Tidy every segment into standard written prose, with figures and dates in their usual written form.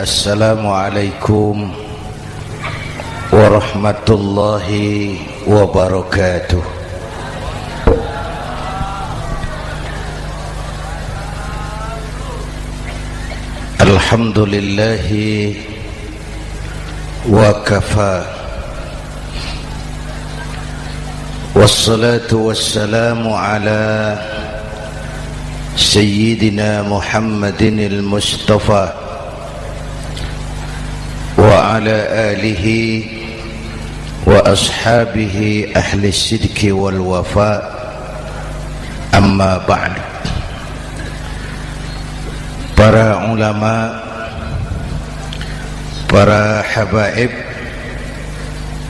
Assalamualaikum warahmatullahi wabarakatuh. Alhamdulillahi wa kafa, wassalatu wassalamu ala sayyidina Muhammadin al-Mustafa wa ala alihi wa ashabihi ahli sidqi wal wafa, amma ba'd. Para ulama, para habaib,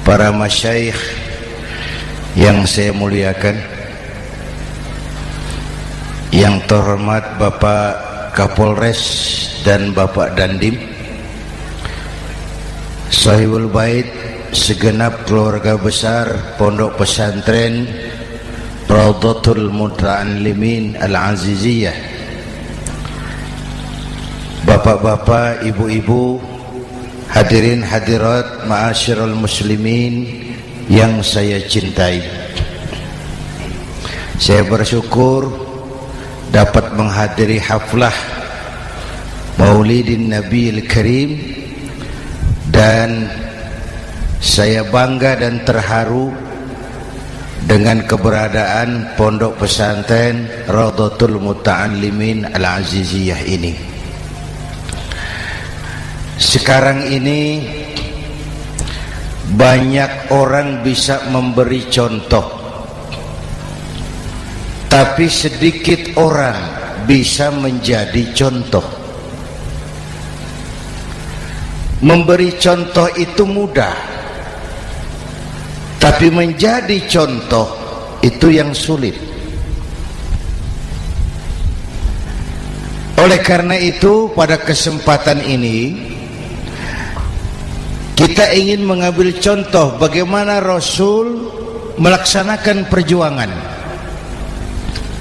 para masyayikh yang saya muliakan, yang terhormat Bapak Kapolres dan Bapak Dandim, Sahibul Bait, segenap keluarga besar Pondok Pesantren Raudhatul Muta'allimin Al-Aziziyah, bapak-bapak, ibu-ibu, hadirin hadirat ma'asyiral muslimin yang saya cintai. Saya bersyukur dapat menghadiri haflah Maulidin Nabiil Karim, dan saya bangga dan terharu dengan keberadaan Pondok Pesantren Raudhatul Muta'allimin Al-Aziziyah ini. Sekarang ini banyak orang bisa memberi contoh, tapi sedikit orang bisa menjadi contoh. Memberi contoh itu mudah, tapi menjadi contoh itu yang sulit. Oleh karena itu, pada kesempatan ini kita ingin mengambil contoh bagaimana Rasul melaksanakan perjuangan.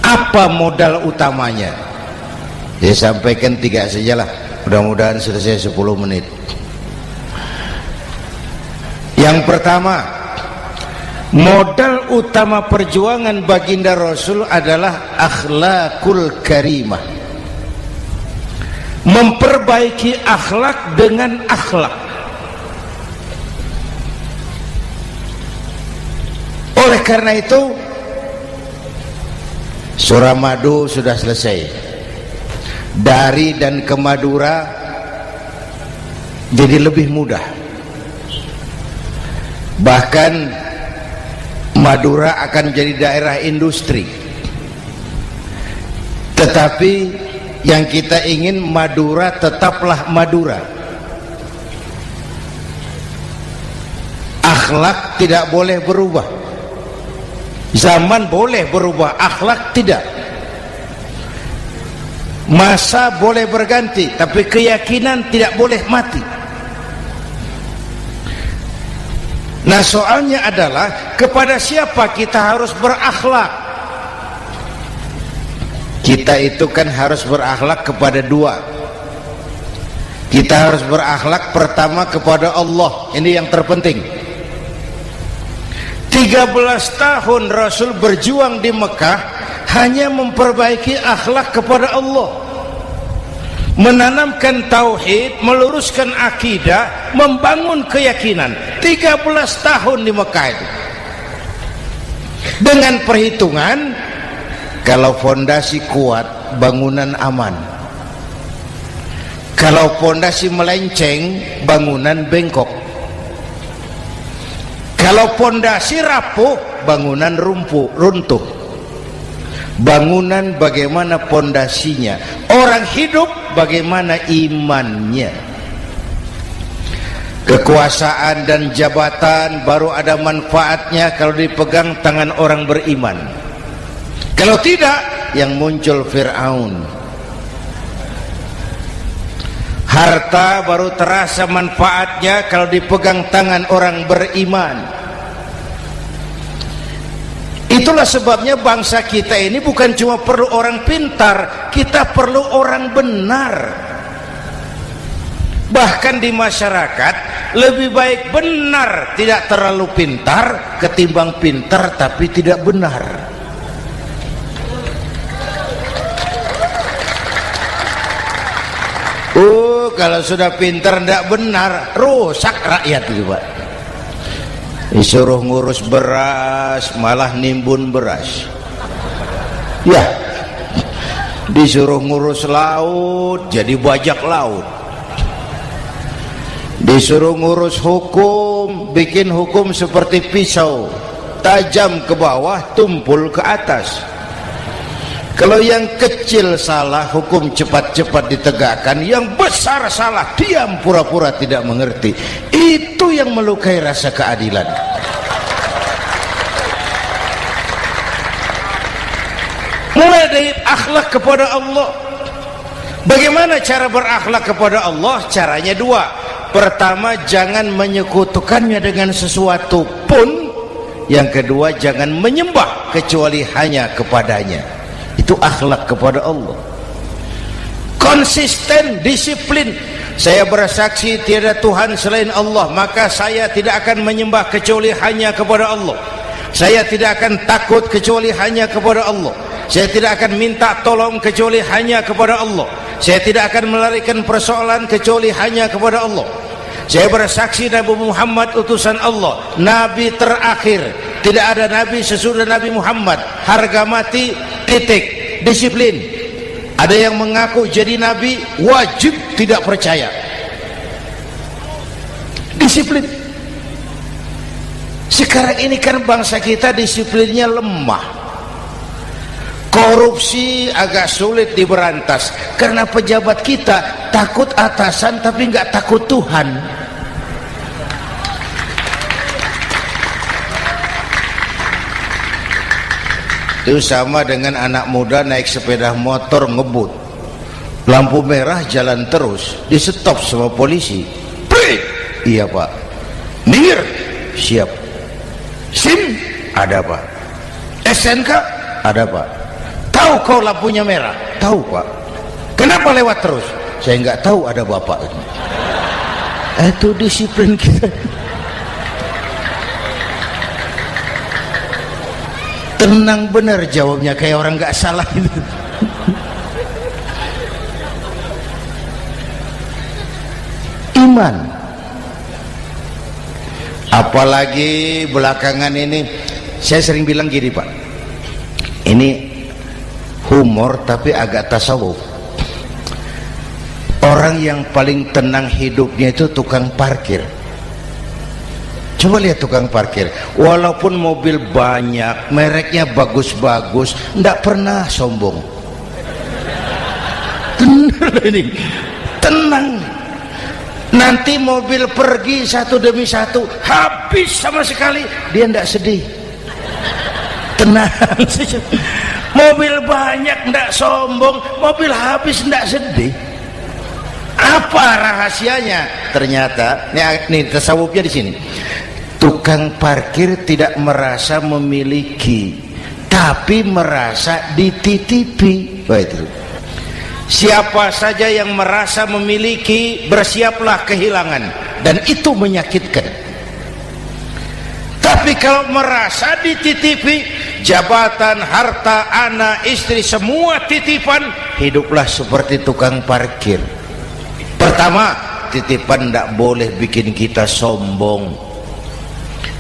Apa modal utamanya? Saya sampaikan 3 sajalah, mudah-mudahan selesai 10 menit. Yang pertama, modal utama perjuangan baginda Rasul adalah akhlakul karimah. Memperbaiki akhlak dengan akhlak. Oleh karena itu, surah Madu sudah selesai. Dari dan ke Madura jadi lebih mudah. Bahkan Madura akan jadi daerah industri. Tetapi yang kita ingin, Madura tetaplah Madura. Akhlak tidak boleh berubah. Zaman boleh berubah, akhlak tidak. Masa boleh berganti, tapi keyakinan tidak boleh mati. Nah, soalnya adalah kepada siapa kita harus berakhlak? Kita itu kan harus berakhlak kepada 2. Kita harus berakhlak pertama kepada Allah. Ini yang terpenting. 13 tahun Rasul berjuang di Mekah hanya memperbaiki akhlak kepada Allah, menanamkan tauhid, meluruskan akidah, membangun keyakinan. 13 tahun di Mekah itu, dengan perhitungan kalau fondasi kuat, bangunan aman. Kalau fondasi melenceng, bangunan bengkok. Kalau fondasi rapuh, bangunan runtuh. Bangunan bagaimana fondasinya? Orang hidup bagaimana imannya? Kekuasaan dan jabatan baru ada manfaatnya kalau dipegang tangan orang beriman. Kalau tidak, yang muncul Fir'aun. Harta baru terasa manfaatnya kalau dipegang tangan orang beriman. Itulah sebabnya bangsa kita ini bukan cuma perlu orang pintar, kita perlu orang benar. Bahkan di masyarakat lebih baik benar tidak terlalu pintar ketimbang pintar tapi tidak benar. Kalau sudah pintar tidak benar rusak rakyat itu Pak. Disuruh ngurus beras malah nimbun beras, ya. Disuruh ngurus laut jadi bajak laut. Disuruh ngurus hukum bikin hukum seperti pisau, tajam ke bawah tumpul ke atas. Kalau yang kecil salah hukum cepat-cepat ditegakkan, yang besar salah diam pura-pura tidak mengerti. Itu yang melukai rasa keadilan. Mulai dari akhlak kepada Allah. Bagaimana cara berakhlak kepada Allah? Caranya dua. Pertama, jangan menyekutukannya dengan sesuatu pun. Yang kedua, jangan menyembah kecuali hanya kepadanya. Itu akhlak kepada Allah. Konsisten, disiplin. Saya bersaksi tiada Tuhan selain Allah, maka saya tidak akan menyembah kecuali hanya kepada Allah. Saya tidak akan takut kecuali hanya kepada Allah. Saya tidak akan minta tolong kecuali hanya kepada Allah. Saya tidak akan melarikan persoalan kecuali hanya kepada Allah. Saya bersaksi Nabi Muhammad utusan Allah, Nabi terakhir. Tidak ada Nabi sesudah Nabi Muhammad. Harga mati, titik. Disiplin. Ada yang mengaku jadi Nabi, wajib tidak percaya. Disiplin. Sekarang ini kan bangsa kita disiplinnya lemah. Korupsi agak sulit diberantas karena pejabat kita takut atasan tapi nggak takut Tuhan. Itu sama dengan anak muda naik sepeda motor ngebut, lampu merah jalan terus, di stop sama polisi. Break. Iya Pak. Minggir. Siap. SIM ada Pak. SNK ada Pak. Tahu kau lampunya merah? Tahu Pak. Kenapa lewat terus? Saya nggak tahu ada bapak. Itu disiplin kita. Tenang benar jawabnya, kayak orang nggak salah itu. Iman. Apalagi belakangan ini saya sering bilang gini Pak, ini humor tapi agak tasawuf. Orang yang paling tenang hidupnya itu tukang parkir. Coba lihat tukang parkir, walaupun mobil banyak, mereknya bagus-bagus, tidak pernah sombong. Tenang. Nanti mobil pergi satu demi satu, habis sama sekali, dia tidak sedih. Tenang. Mobil banyak tidak sombong, mobil habis tidak sedih. Apa rahasianya? Ternyata, nih tasawufnya di sini. Tukang parkir tidak merasa memiliki, tapi merasa dititipi. Itu. Siapa saja yang merasa memiliki, bersiaplah kehilangan, dan itu menyakitkan. Tapi kalau merasa dititipi, jabatan, harta, anak, istri, semua titipan, hiduplah seperti tukang parkir. Pertama, titipan tidak boleh bikin kita sombong.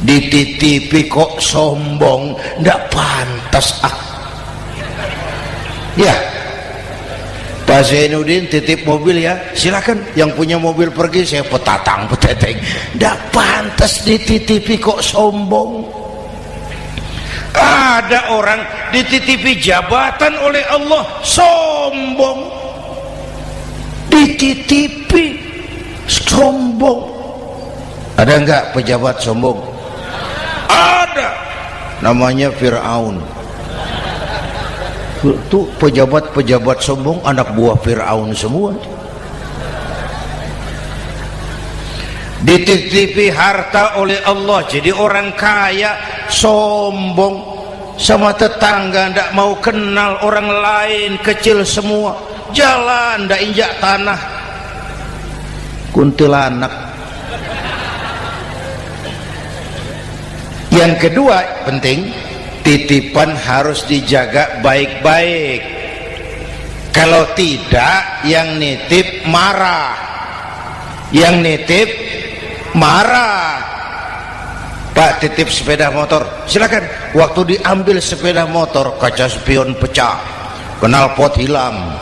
Dititipi kok sombong, tidak pantas ya. Pak Zainuddin titip mobil ya, silakan. Yang punya mobil pergi, saya petatang peteteng. Tidak pantas dititipi kok sombong. Ada orang dititipi jabatan oleh Allah sombong. Dititipi sombong. Ada enggak pejabat sombong? Ada, namanya Fir'aun. Itu pejabat-pejabat sombong anak buah Fir'aun semua. Dititipi harta oleh Allah jadi orang kaya, sombong sama tetangga, tidak mau kenal orang lain, kecil semua, jalan tidak injak tanah. kuntilanak. Yang kedua penting, titipan harus dijaga baik-baik. Kalau tidak, yang nitip marah. Yang nitip marah. Pak, titip sepeda motor, silakan. Waktu diambil sepeda motor, kaca spion pecah, knalpot hilang,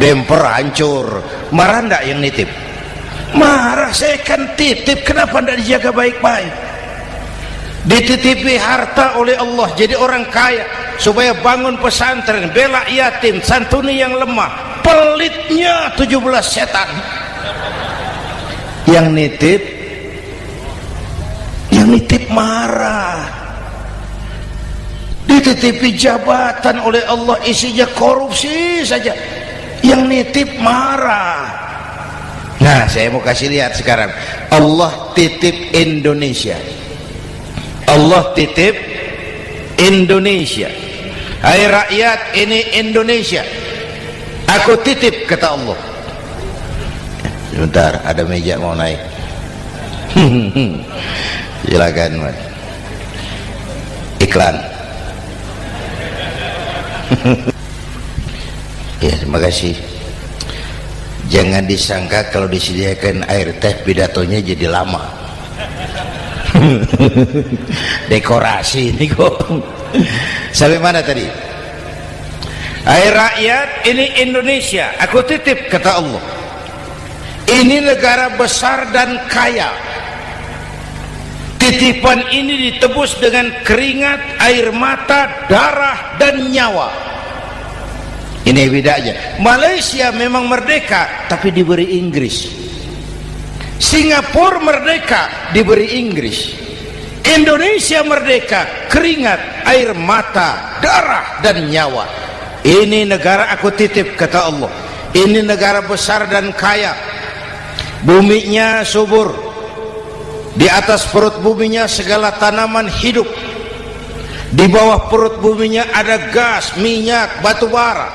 bemper hancur. Marah enggak yang nitip? Marah. Saya kan titip, kenapa enggak dijaga baik-baik? Dititipi harta oleh Allah jadi orang kaya supaya bangun pesantren, bela yatim, santuni yang lemah. Pelitnya 17 setan. Yang nitip marah. Dititipi jabatan oleh Allah isinya korupsi saja, yang nitip marah. Nah, saya mau kasih lihat sekarang. Allah titip Indonesia. Allah titip Indonesia. Hai rakyat, ini Indonesia, aku titip, kata Allah. Sebentar, ada meja mau naik. Silakan, Mas. Iklan. Ya, terima kasih. Jangan disangka kalau disediakan air teh pidatonya jadi lama. Dekorasi ini kok. Sampai mana tadi? Hai rakyat, ini Indonesia, aku titip, kata Allah. Ini negara besar dan kaya. Titipan ini ditebus dengan keringat, air mata, darah, dan nyawa. Ini bedanya. Malaysia memang merdeka, tapi diberi Inggris. Singapura merdeka, diberi Inggris. Indonesia merdeka, keringat, air mata, darah, dan nyawa. Ini negara aku titip, kata Allah. Ini negara besar dan kaya. Buminya subur. Di atas perut buminya segala tanaman hidup. Di bawah perut buminya ada gas, minyak, batu bara.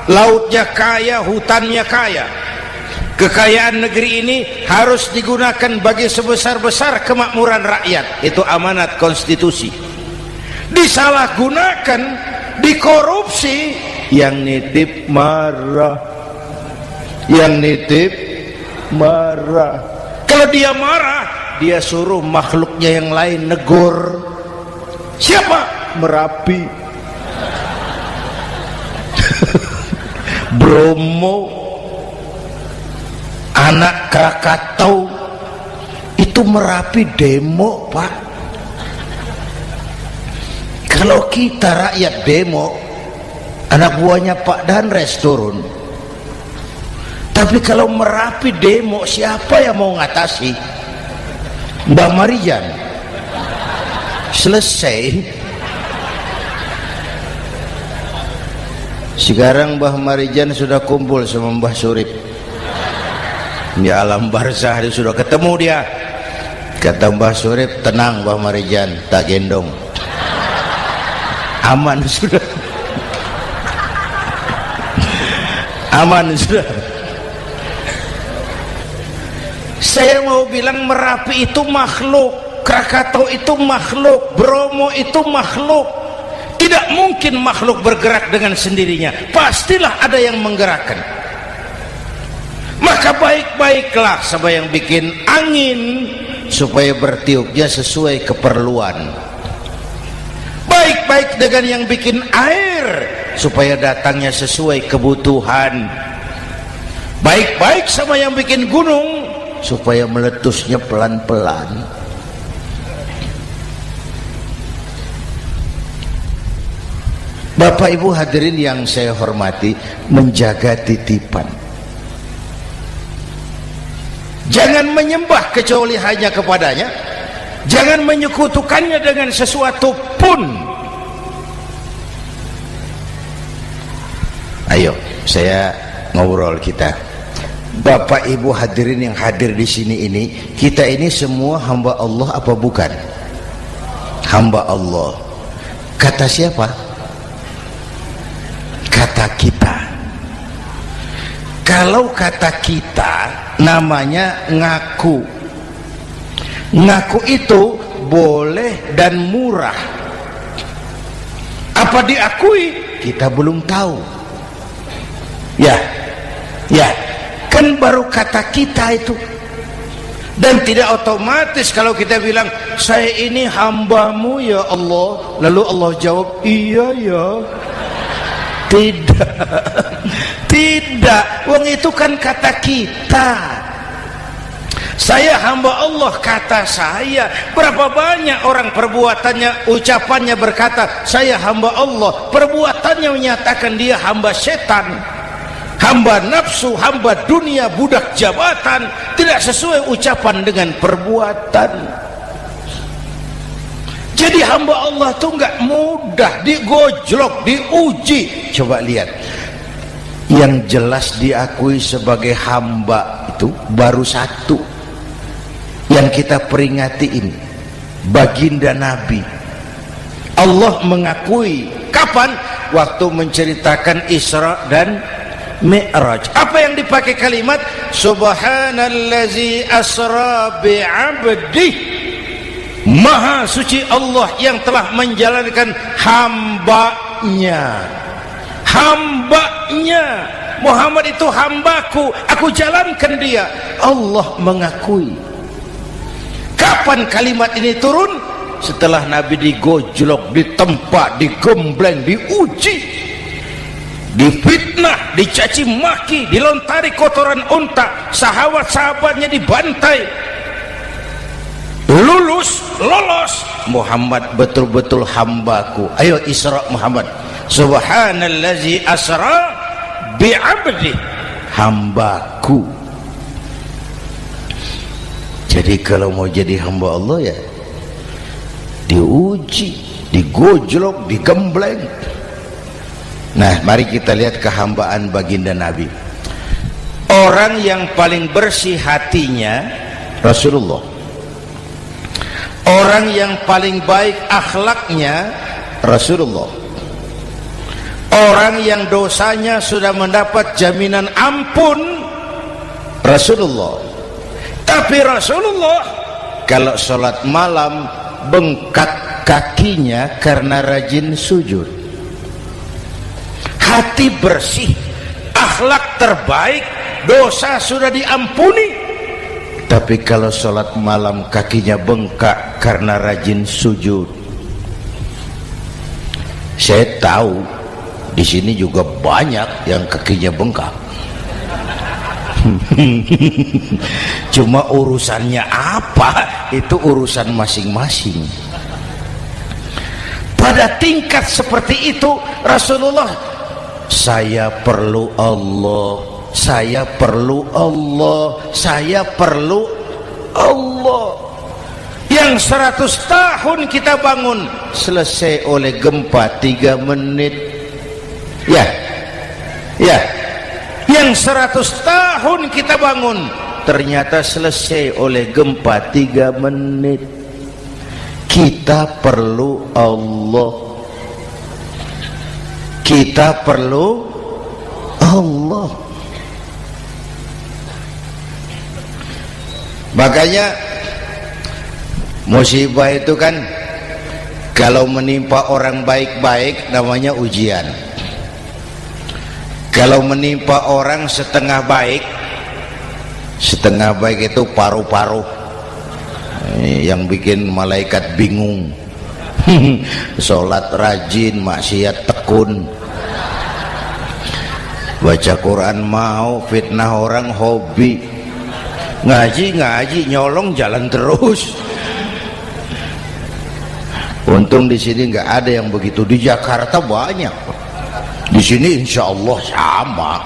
Lautnya kaya, hutannya kaya. Kekayaan negeri ini harus digunakan bagi sebesar-besar kemakmuran rakyat. Itu amanat konstitusi. Disalahgunakan, dikorupsi, yang nitip marah. Yang nitip marah. Kalau dia marah, dia suruh makhluknya yang lain negur. Siapa? Merapi, Bromo, anak Krakatau. Itu Merapi demo, Pak. Kalau kita rakyat demo, anak buahnya Pak Danres turun. Tapi kalau Merapi demo, siapa yang mau ngatasi? Mbah Marijan. Selesai. Sekarang Mbah Marijan sudah kumpul sama Mbah Surip di alam barzah, dia sudah ketemu dia. Kata Mbah Surip, tenang Mbah Marijan, tak gendong, aman sudah. Aman sudah. Saya mau bilang Merapi itu makhluk, Krakatau itu makhluk, Bromo itu makhluk. Tidak mungkin makhluk bergerak dengan sendirinya, pastilah ada yang menggerakkan. Maka baik-baiklah sama yang bikin angin supaya bertiupnya sesuai keperluan. Baik-baik dengan yang bikin air supaya datangnya sesuai kebutuhan. Baik-baik sama yang bikin gunung supaya meletusnya pelan-pelan. Bapak Ibu hadirin yang saya hormati, menjaga titipan. Jangan menyembah kecuali hanya kepadanya. Jangan menyekutukannya dengan sesuatu pun. Ayo, saya ngobrol kita. Bapak Ibu hadirin yang hadir di sini ini, kita ini semua hamba Allah apa bukan? Hamba Allah. Kata siapa? Kata kita. Kalau kata kita, namanya ngaku. Ngaku itu boleh dan murah. Apa diakui? Kita belum tahu. Ya, kan baru kata kita itu. Dan tidak otomatis kalau kita bilang saya ini hambamu ya Allah, lalu Allah jawab iya ya. Tidak, wong itu kan kata kita. Saya hamba Allah, kata saya. Berapa banyak orang perbuatannya, ucapannya berkata saya hamba Allah, perbuatannya menyatakan dia hamba setan, hamba nafsu, hamba dunia, budak jabatan. Tidak sesuai ucapan dengan perbuatan. Jadi hamba Allah itu nggak mudah, digojlok, diuji. Coba lihat, yang jelas diakui sebagai hamba itu baru satu yang kita peringati ini, baginda Nabi. Allah mengakui kapan? Waktu menceritakan Isra dan Mi'raj. Apa yang dipakai kalimat? Subhanallazi asra bi'abdih. Maha suci Allah yang telah menjalankan hambanya. Hambanya. Muhammad itu hambaku, aku jalankan dia. Allah mengakui. Kapan kalimat ini turun? Setelah Nabi digojlok, ditempa, digembleng, diuji, difitnah, dicaci maki, dilontari kotoran unta, sahabat-sahabatnya dibantai. Lolos, Muhammad betul-betul hambaku. Ayo Isra Muhammad. Subhanallazi asra bi'abdi, hambaku. Jadi kalau mau jadi hamba Allah ya diuji, digojlok, digembleng. Nah, mari kita lihat kehambaan baginda Nabi. Orang yang paling bersih hatinya Rasulullah. Orang yang paling baik akhlaknya Rasulullah. Orang yang dosanya sudah mendapat jaminan ampun Rasulullah. Tapi Rasulullah kalau sholat malam bengkak kakinya karena rajin sujud. Hati bersih, akhlak terbaik, dosa sudah diampuni. Tapi kalau sholat malam kakinya bengkak karena rajin sujud. Saya tahu di sini juga banyak yang kakinya bengkak. Cuma urusannya apa, itu urusan masing-masing. Pada tingkat seperti itu Rasulullah, saya perlu Allah, saya perlu Allah, saya perlu Allah. Yang 100 tahun kita bangun selesai oleh gempa 3 menit. Ya, yang 100 tahun kita bangun ternyata selesai oleh gempa 3 menit. Kita perlu Allah, kita perlu Allah. Makanya musibah itu kan kalau menimpa orang baik-baik namanya ujian. Kalau menimpa orang setengah baik itu paru-paru yang bikin malaikat bingung. Sholat rajin, maksiat tekun, baca Quran mau, fitnah orang hobi, ngaji nyolong jalan terus. Untung di sini nggak ada yang begitu. Di Jakarta banyak. Di sini insya Allah sama.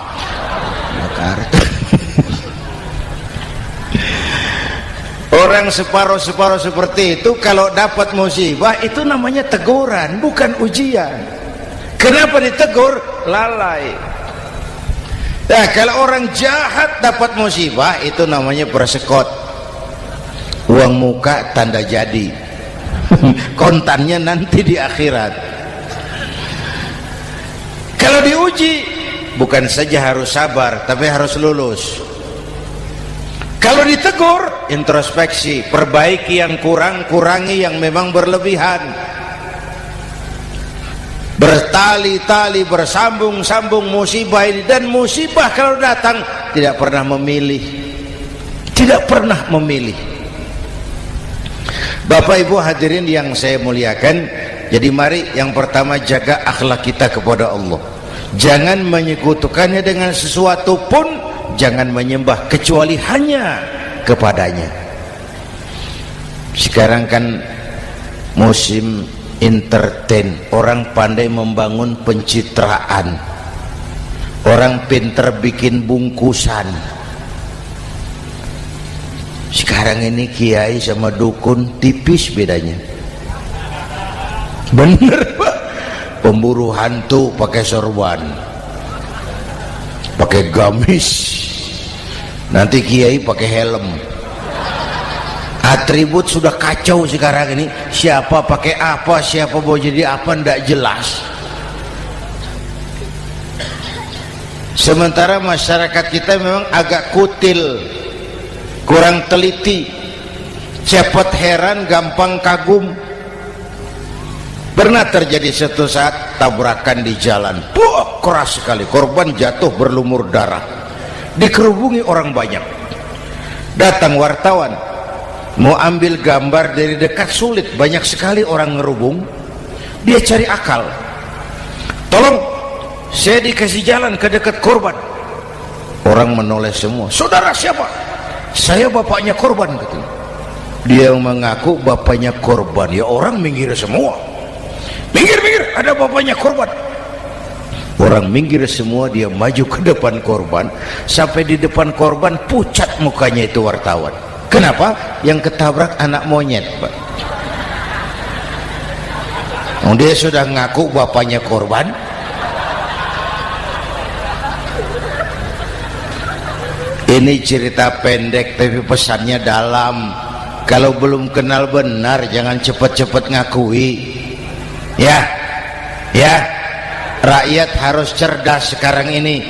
Jakarta. Orang separuh-separuh seperti itu kalau dapat musibah itu namanya teguran, bukan ujian. Kenapa ditegur? Lalai. Nah, kalau orang jahat dapat musibah itu namanya persekot. Uang muka tanda jadi. Kontannya nanti di akhirat. Kalau diuji bukan saja harus sabar tapi harus lulus. Kalau ditegur, introspeksi, perbaiki yang kurang, kurangi yang memang berlebihan. Bertali-tali, bersambung-sambung musibah ini, dan musibah kalau datang tidak pernah memilih, tidak pernah memilih. Bapak Ibu hadirin yang saya muliakan, jadi mari yang pertama jaga akhlak kita kepada Allah. Jangan menyekutukannya dengan sesuatu pun, jangan menyembah kecuali hanya kepadanya. Sekarang kan musim entertain, orang pandai membangun pencitraan, orang pinter bikin bungkusan. Sekarang ini kiai sama dukun tipis bedanya. Bener Pak, pemburu hantu pakai sorban, pakai gamis, nanti kiai pakai helm. Atribut sudah kacau sekarang ini, siapa pakai apa, siapa mau jadi apa, tidak jelas. Sementara masyarakat kita memang agak kutil, kurang teliti, cepat heran, gampang kagum. Pernah terjadi suatu saat tabrakan di jalan, keras sekali, korban jatuh berlumur darah, dikerubungi orang banyak. Datang wartawan mau ambil gambar dari dekat, sulit, banyak sekali orang ngerubung. Dia cari akal, tolong saya dikasih jalan ke dekat korban. Orang menoleh semua. Saudara siapa? Saya bapaknya korban, katanya. Dia mengaku bapaknya korban. Ya orang minggir semua, minggir, ada bapaknya korban. Orang minggir semua, dia maju ke depan korban. Sampai di depan korban pucat mukanya itu wartawan. Kenapa? Yang ketabrak anak monyet, Pak. Dia sudah ngaku bapaknya korban. Ini cerita pendek tapi pesannya dalam. Kalau belum kenal benar jangan cepat-cepat ngakui. Ya, rakyat harus cerdas sekarang ini.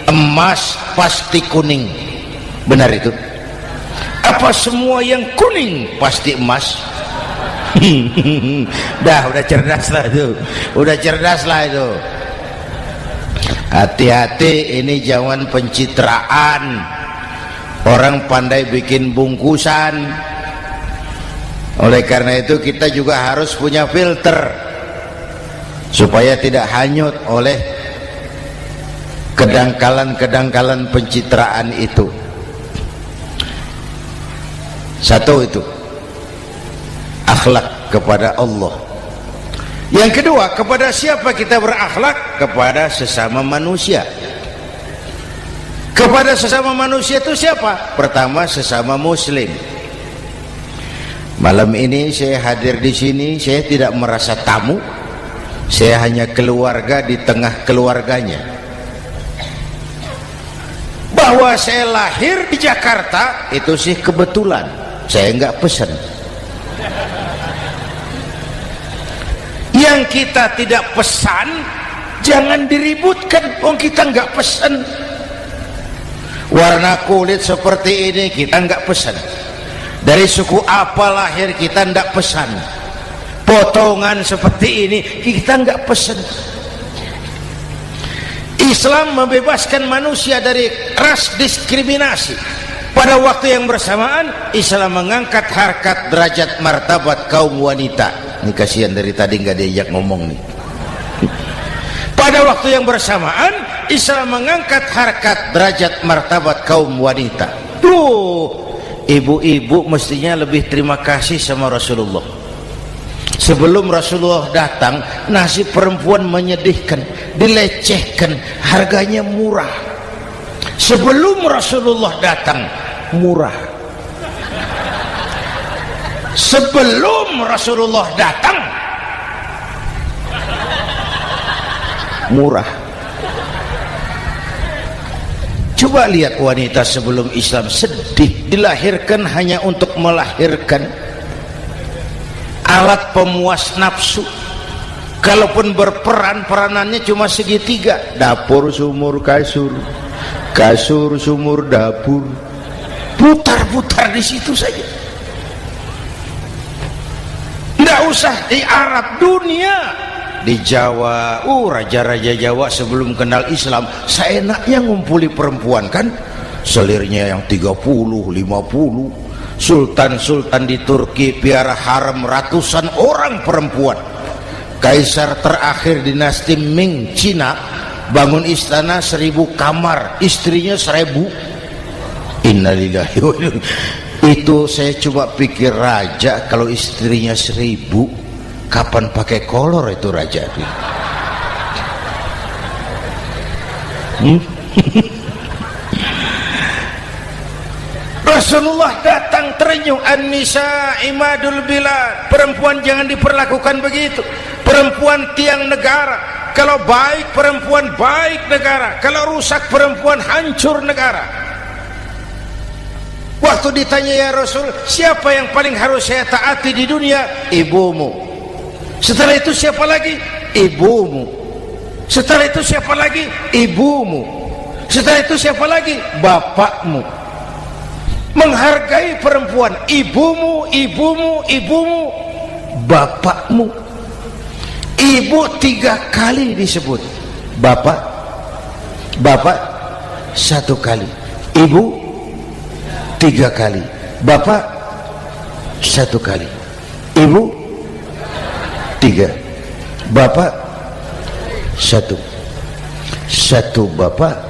Emas pasti kuning, benar itu? Apa semua yang kuning pasti emas? udah cerdas lah itu, itu. Hati-hati, ini jangan pencitraan. Orang pandai bikin bungkusan. Oleh karena itu kita juga harus punya filter supaya tidak hanyut oleh kedangkalan-kedangkalan pencitraan itu. Satu itu akhlak kepada Allah. Yang kedua, kepada siapa kita berakhlak? Kepada sesama manusia. Kepada sesama manusia itu siapa? Pertama, sesama muslim. Malam ini saya hadir di sini, saya tidak merasa tamu. Saya hanya keluarga di tengah keluarganya. Bahwa saya lahir di Jakarta itu sih kebetulan. Saya enggak pesan. Yang kita tidak pesan jangan diributkan. Kita enggak pesan. Warna kulit seperti ini kita enggak pesan. Dari suku apa lahir kita enggak pesan. Potongan seperti ini kita enggak pesan. Islam membebaskan manusia dari ras diskriminasi. Pada waktu yang bersamaan Islam mengangkat harkat, derajat, martabat kaum wanita. Ini kasihan dari tadi nggak diajak ngomong nih. Pada waktu yang bersamaan Islam mengangkat harkat, derajat, martabat kaum wanita. Ibu-ibu mestinya lebih terima kasih sama Rasulullah. Sebelum Rasulullah datang, nasib perempuan menyedihkan, dilecehkan, harganya murah. Sebelum Rasulullah datang, murah. Sebelum Rasulullah datang, murah. Coba lihat wanita sebelum Islam, sedih, dilahirkan hanya untuk melahirkan, alat pemuas nafsu. Kalaupun berperan, peranannya cuma segitiga, dapur sumur kasur, kasur sumur dapur. putar-putar di situ saja. Tidak usah di Arab, dunia, di Jawa. Raja-raja Jawa sebelum kenal Islam seenaknya ngumpuli perempuan kan, selirnya yang 30, 50. Sultan-sultan di Turki piara harem ratusan orang perempuan. Kaisar terakhir dinasti Ming Cina bangun istana 1000 kamar, istrinya 1000. Innalillahi wa inna. Itu saya coba pikir, raja kalau istrinya 1000, kapan pakai kolor itu raja? Rasulullah datang terenyuh, an-nisa imadul bilad, perempuan jangan diperlakukan begitu, perempuan tiang negara, kalau baik perempuan baik negara, kalau rusak perempuan hancur negara. Waktu ditanya, ya Rasul, siapa yang paling harus saya taati di dunia? Ibumu. Setelah itu siapa lagi? Ibumu. Setelah itu siapa lagi? Ibumu. Setelah itu siapa lagi? Bapakmu. Menghargai perempuan, ibumu, ibumu, ibumu, bapakmu. Ibu 3 kali disebut, bapak 1 kali, ibu 3 kali, bapak 1 kali, ibu 3, bapak 1 bapak.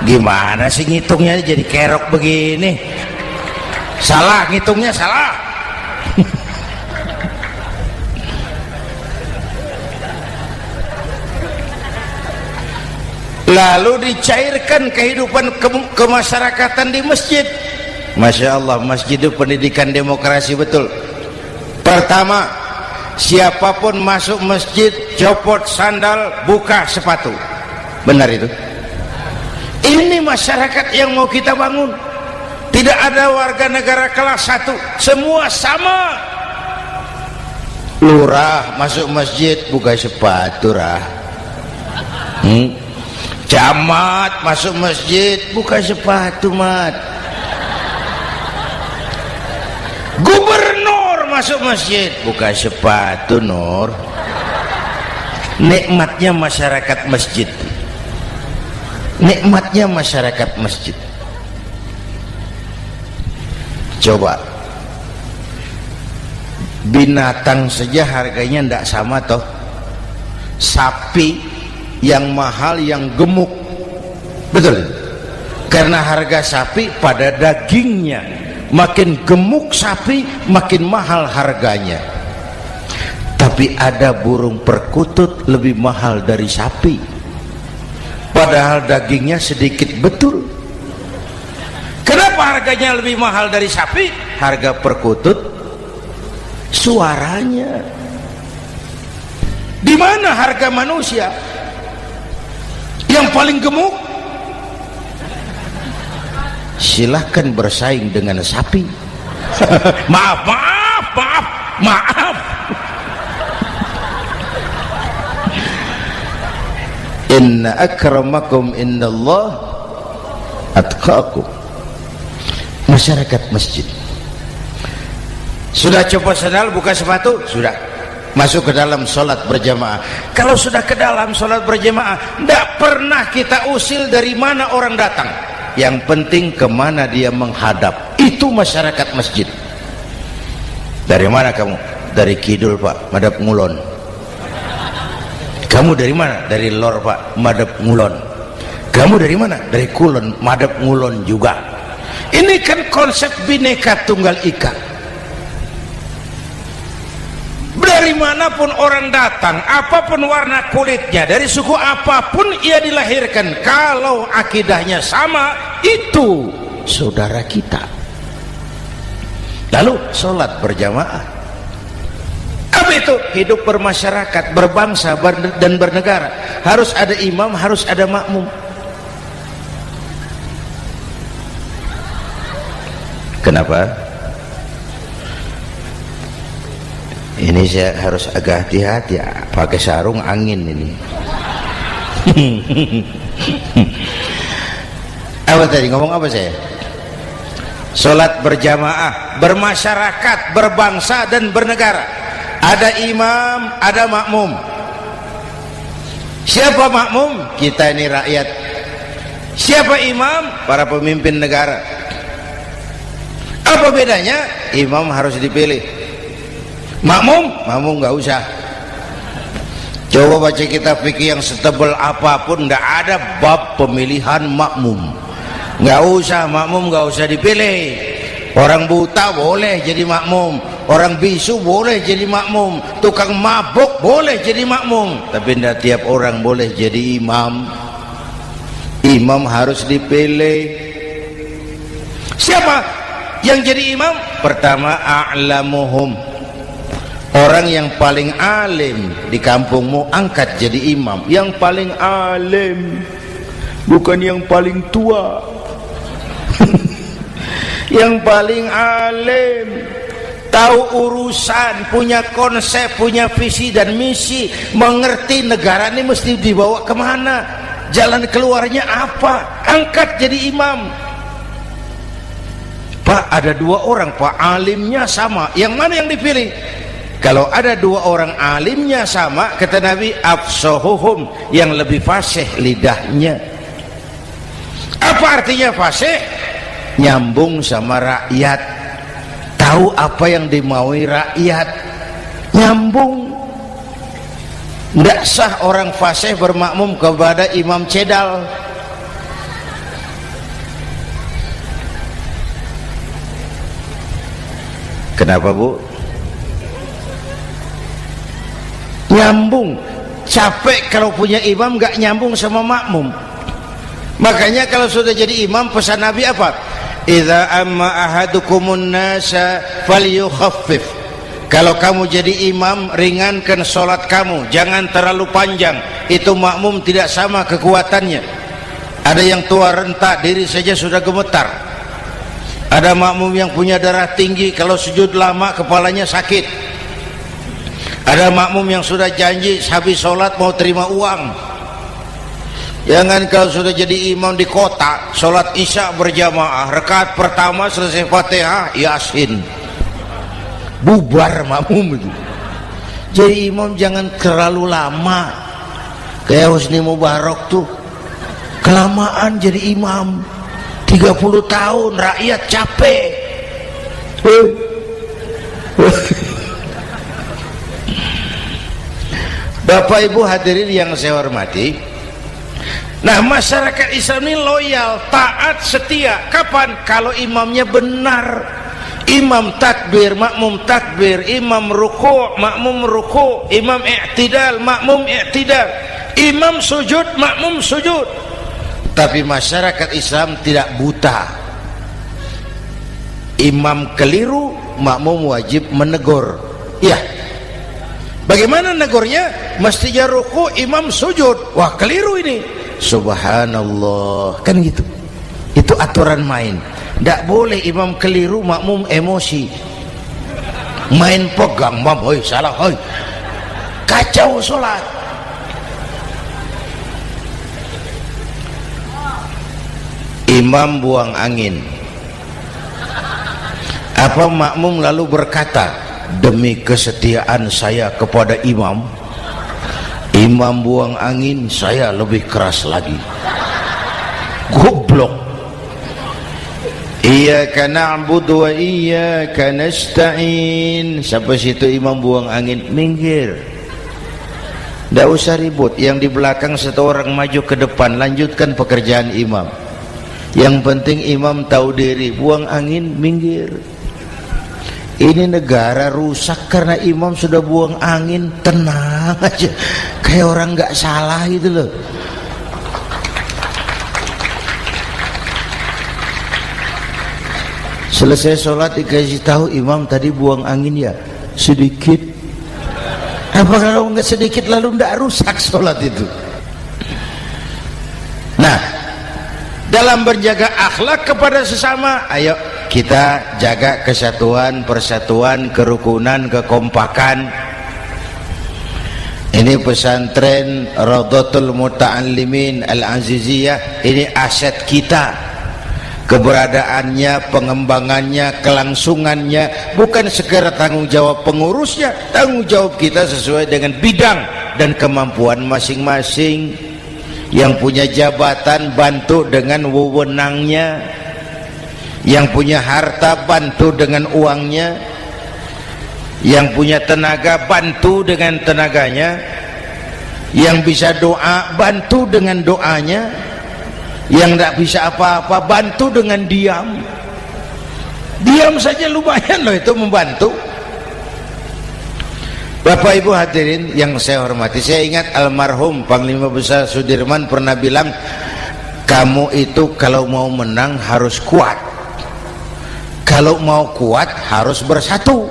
Gimana sih ngitungnya jadi kerok begini? Salah ngitungnya, salah. Lalu dicairkan kehidupan kemasyarakatan di masjid. Masya Allah, masjid itu pendidikan demokrasi betul. Pertama, siapapun masuk masjid copot sandal, buka sepatu. Benar itu? Ini masyarakat yang mau kita bangun. Tidak ada warga negara kelas 1, semua sama. Lurah masuk masjid buka sepatu, rah. Camat masuk masjid buka sepatu, mat. Gubernur masuk masjid buka sepatu, Nur. Nikmatnya masyarakat masjid, nikmatnya masyarakat masjid. Coba binatang saja harganya tidak sama toh. Sapi yang mahal yang gemuk, betul? Karena harga sapi pada dagingnya, makin gemuk sapi makin mahal harganya. Tapi ada burung perkutut lebih mahal dari sapi, padahal dagingnya sedikit, betul. Kenapa harganya lebih mahal dari sapi? Harga perkutut suaranya. Di mana harga manusia yang paling gemuk? Silahkan bersaing dengan sapi. maaf. Inna akramakum indallah atqakum. Masyarakat masjid sudah copot sandal, buka sepatu, sudah masuk ke dalam sholat berjamaah. Kalau sudah ke dalam sholat berjamaah, tidak pernah kita usil dari mana orang datang, yang penting kemana dia menghadap. Itu masyarakat masjid. Dari mana kamu? Dari kidul, Pak, madhab ngulon. Kamu dari mana? Dari lor, Pak, madhab ngulon. Kamu dari mana? Dari kulon, madhab ngulon juga. Ini kan konsep Bhinneka Tunggal Ika. Dari manapun orang datang, apapun warna kulitnya, dari suku apapun ia dilahirkan, kalau akidahnya sama, itu saudara kita. Lalu sholat berjamaah. Apa itu? Hidup bermasyarakat, berbangsa dan bernegara. Harus ada imam, harus ada makmum. Kenapa? Ini saya harus agak hati-hati, pakai sarung angin ini. Apa tadi ngomong apa saya? Sholat berjamaah, bermasyarakat, berbangsa dan bernegara. Ada imam, ada makmum. Siapa makmum? Kita ini rakyat. Siapa imam? Para pemimpin negara. Apa bedanya? Imam harus dipilih, makmum nggak usah. Coba baca kitab fikih yang setebal apapun, nggak ada bab pemilihan makmum. Nggak usah, makmum nggak usah dipilih. Orang buta boleh jadi makmum, orang bisu boleh jadi makmum, tukang mabuk boleh jadi makmum, tapi tidak tiap orang boleh jadi imam. Imam harus dipilih. Siapa yang jadi imam? Pertama, a'lamuhum, orang yang paling alim di kampungmu angkat jadi imam. Yang paling alim, bukan yang paling tua. Yang paling alim, tahu urusan, punya konsep, punya visi dan misi, mengerti negara ini mesti dibawa kemana, jalan keluarnya apa, angkat jadi imam. Pak, ada dua orang Pak, alimnya sama, yang mana yang dipilih? Kalau ada dua orang alimnya sama, kata Nabi, afsahuhum, yang lebih fasih lidahnya. Apa artinya fasih? Nyambung sama rakyat, tahu apa yang dimaui rakyat, nyambung. Tidak sah orang fasih bermakmum kepada imam cedal. Kenapa Bu? Nyambung. Capek kalau punya imam gak nyambung sama makmum. Makanya kalau sudah jadi imam, pesan Nabi apa? Idza amma ahadukumun nasa falyukhaffif. Kalau kamu jadi imam, ringankan sholat kamu, jangan terlalu panjang. Itu makmum tidak sama kekuatannya. Ada yang tua renta, diri saja sudah gemetar. Ada makmum yang punya darah tinggi, kalau sujud lama kepalanya sakit. Ada makmum yang sudah janji habis sholat mau terima uang. Jangan kalau sudah jadi imam di kota, sholat isya berjamaah, rakaat pertama selesai Fatihah, Yasin, bubar makmum itu. Jadi imam jangan terlalu lama, kayak Husni Mubarak tuh kelamaan jadi imam 30 tahun, rakyat capek. Bapak Ibu hadirin yang saya hormati, nah masyarakat Islam ini loyal, taat, setia. Kapan? Kalau imamnya benar. Imam takbir, makmum takbir, imam ruku', makmum ruku', imam i'tidal, makmum i'tidal, imam sujud, makmum sujud. Tapi masyarakat Islam tidak buta. Imam keliru, makmum wajib menegur. Ya, bagaimana negurnya? Mestinya ruku', imam sujud. Wah, keliru ini. Subhanallah, kan gitu. Itu aturan main. Tidak boleh imam keliru, makmum emosi, main pegang, mam, hoi salah, hoi, kacau sholat. Imam buang angin, apa makmum lalu berkata, demi kesetiaan saya kepada imam, imam buang angin, saya lebih keras lagi. Goblok. Iyyaka na'budu wa iyyaka nasta'in. Sampai situ imam buang angin, minggir. Tidak usah ribut. Yang di belakang satu orang maju ke depan, lanjutkan pekerjaan imam. Yang penting imam tahu diri, buang angin, minggir. Ini negara rusak karena imam sudah buang angin. Tenang aja, kayak orang nggak salah gitu loh. Selesai sholat dikasih tahu, imam tadi buang angin ya sedikit. Apa kalau nggak sedikit lalu nggak rusak sholat itu? Nah, dalam berjaga akhlak kepada sesama, ayo kita jaga kesatuan, persatuan, kerukunan, kekompakan. Ini pesantren Raudhatul Muta'allimin Al-Aziziyah, ini aset kita. keberadaannya, pengembangannya, kelangsungannya, bukan sekedar tanggung jawab pengurusnya, tanggung jawab kita sesuai dengan bidang dan kemampuan masing-masing. Yang punya jabatan bantu dengan wewenangnya, yang punya harta bantu dengan uangnya, yang punya tenaga bantu dengan tenaganya, yang bisa doa bantu dengan doanya, yang tidak bisa apa-apa bantu dengan diam. Diam saja lumayan loh itu membantu. Bapak Ibu hadirin yang saya hormati, saya ingat almarhum Panglima Besar Sudirman pernah bilang, kamu itu kalau mau menang harus kuat, kalau mau kuat harus bersatu,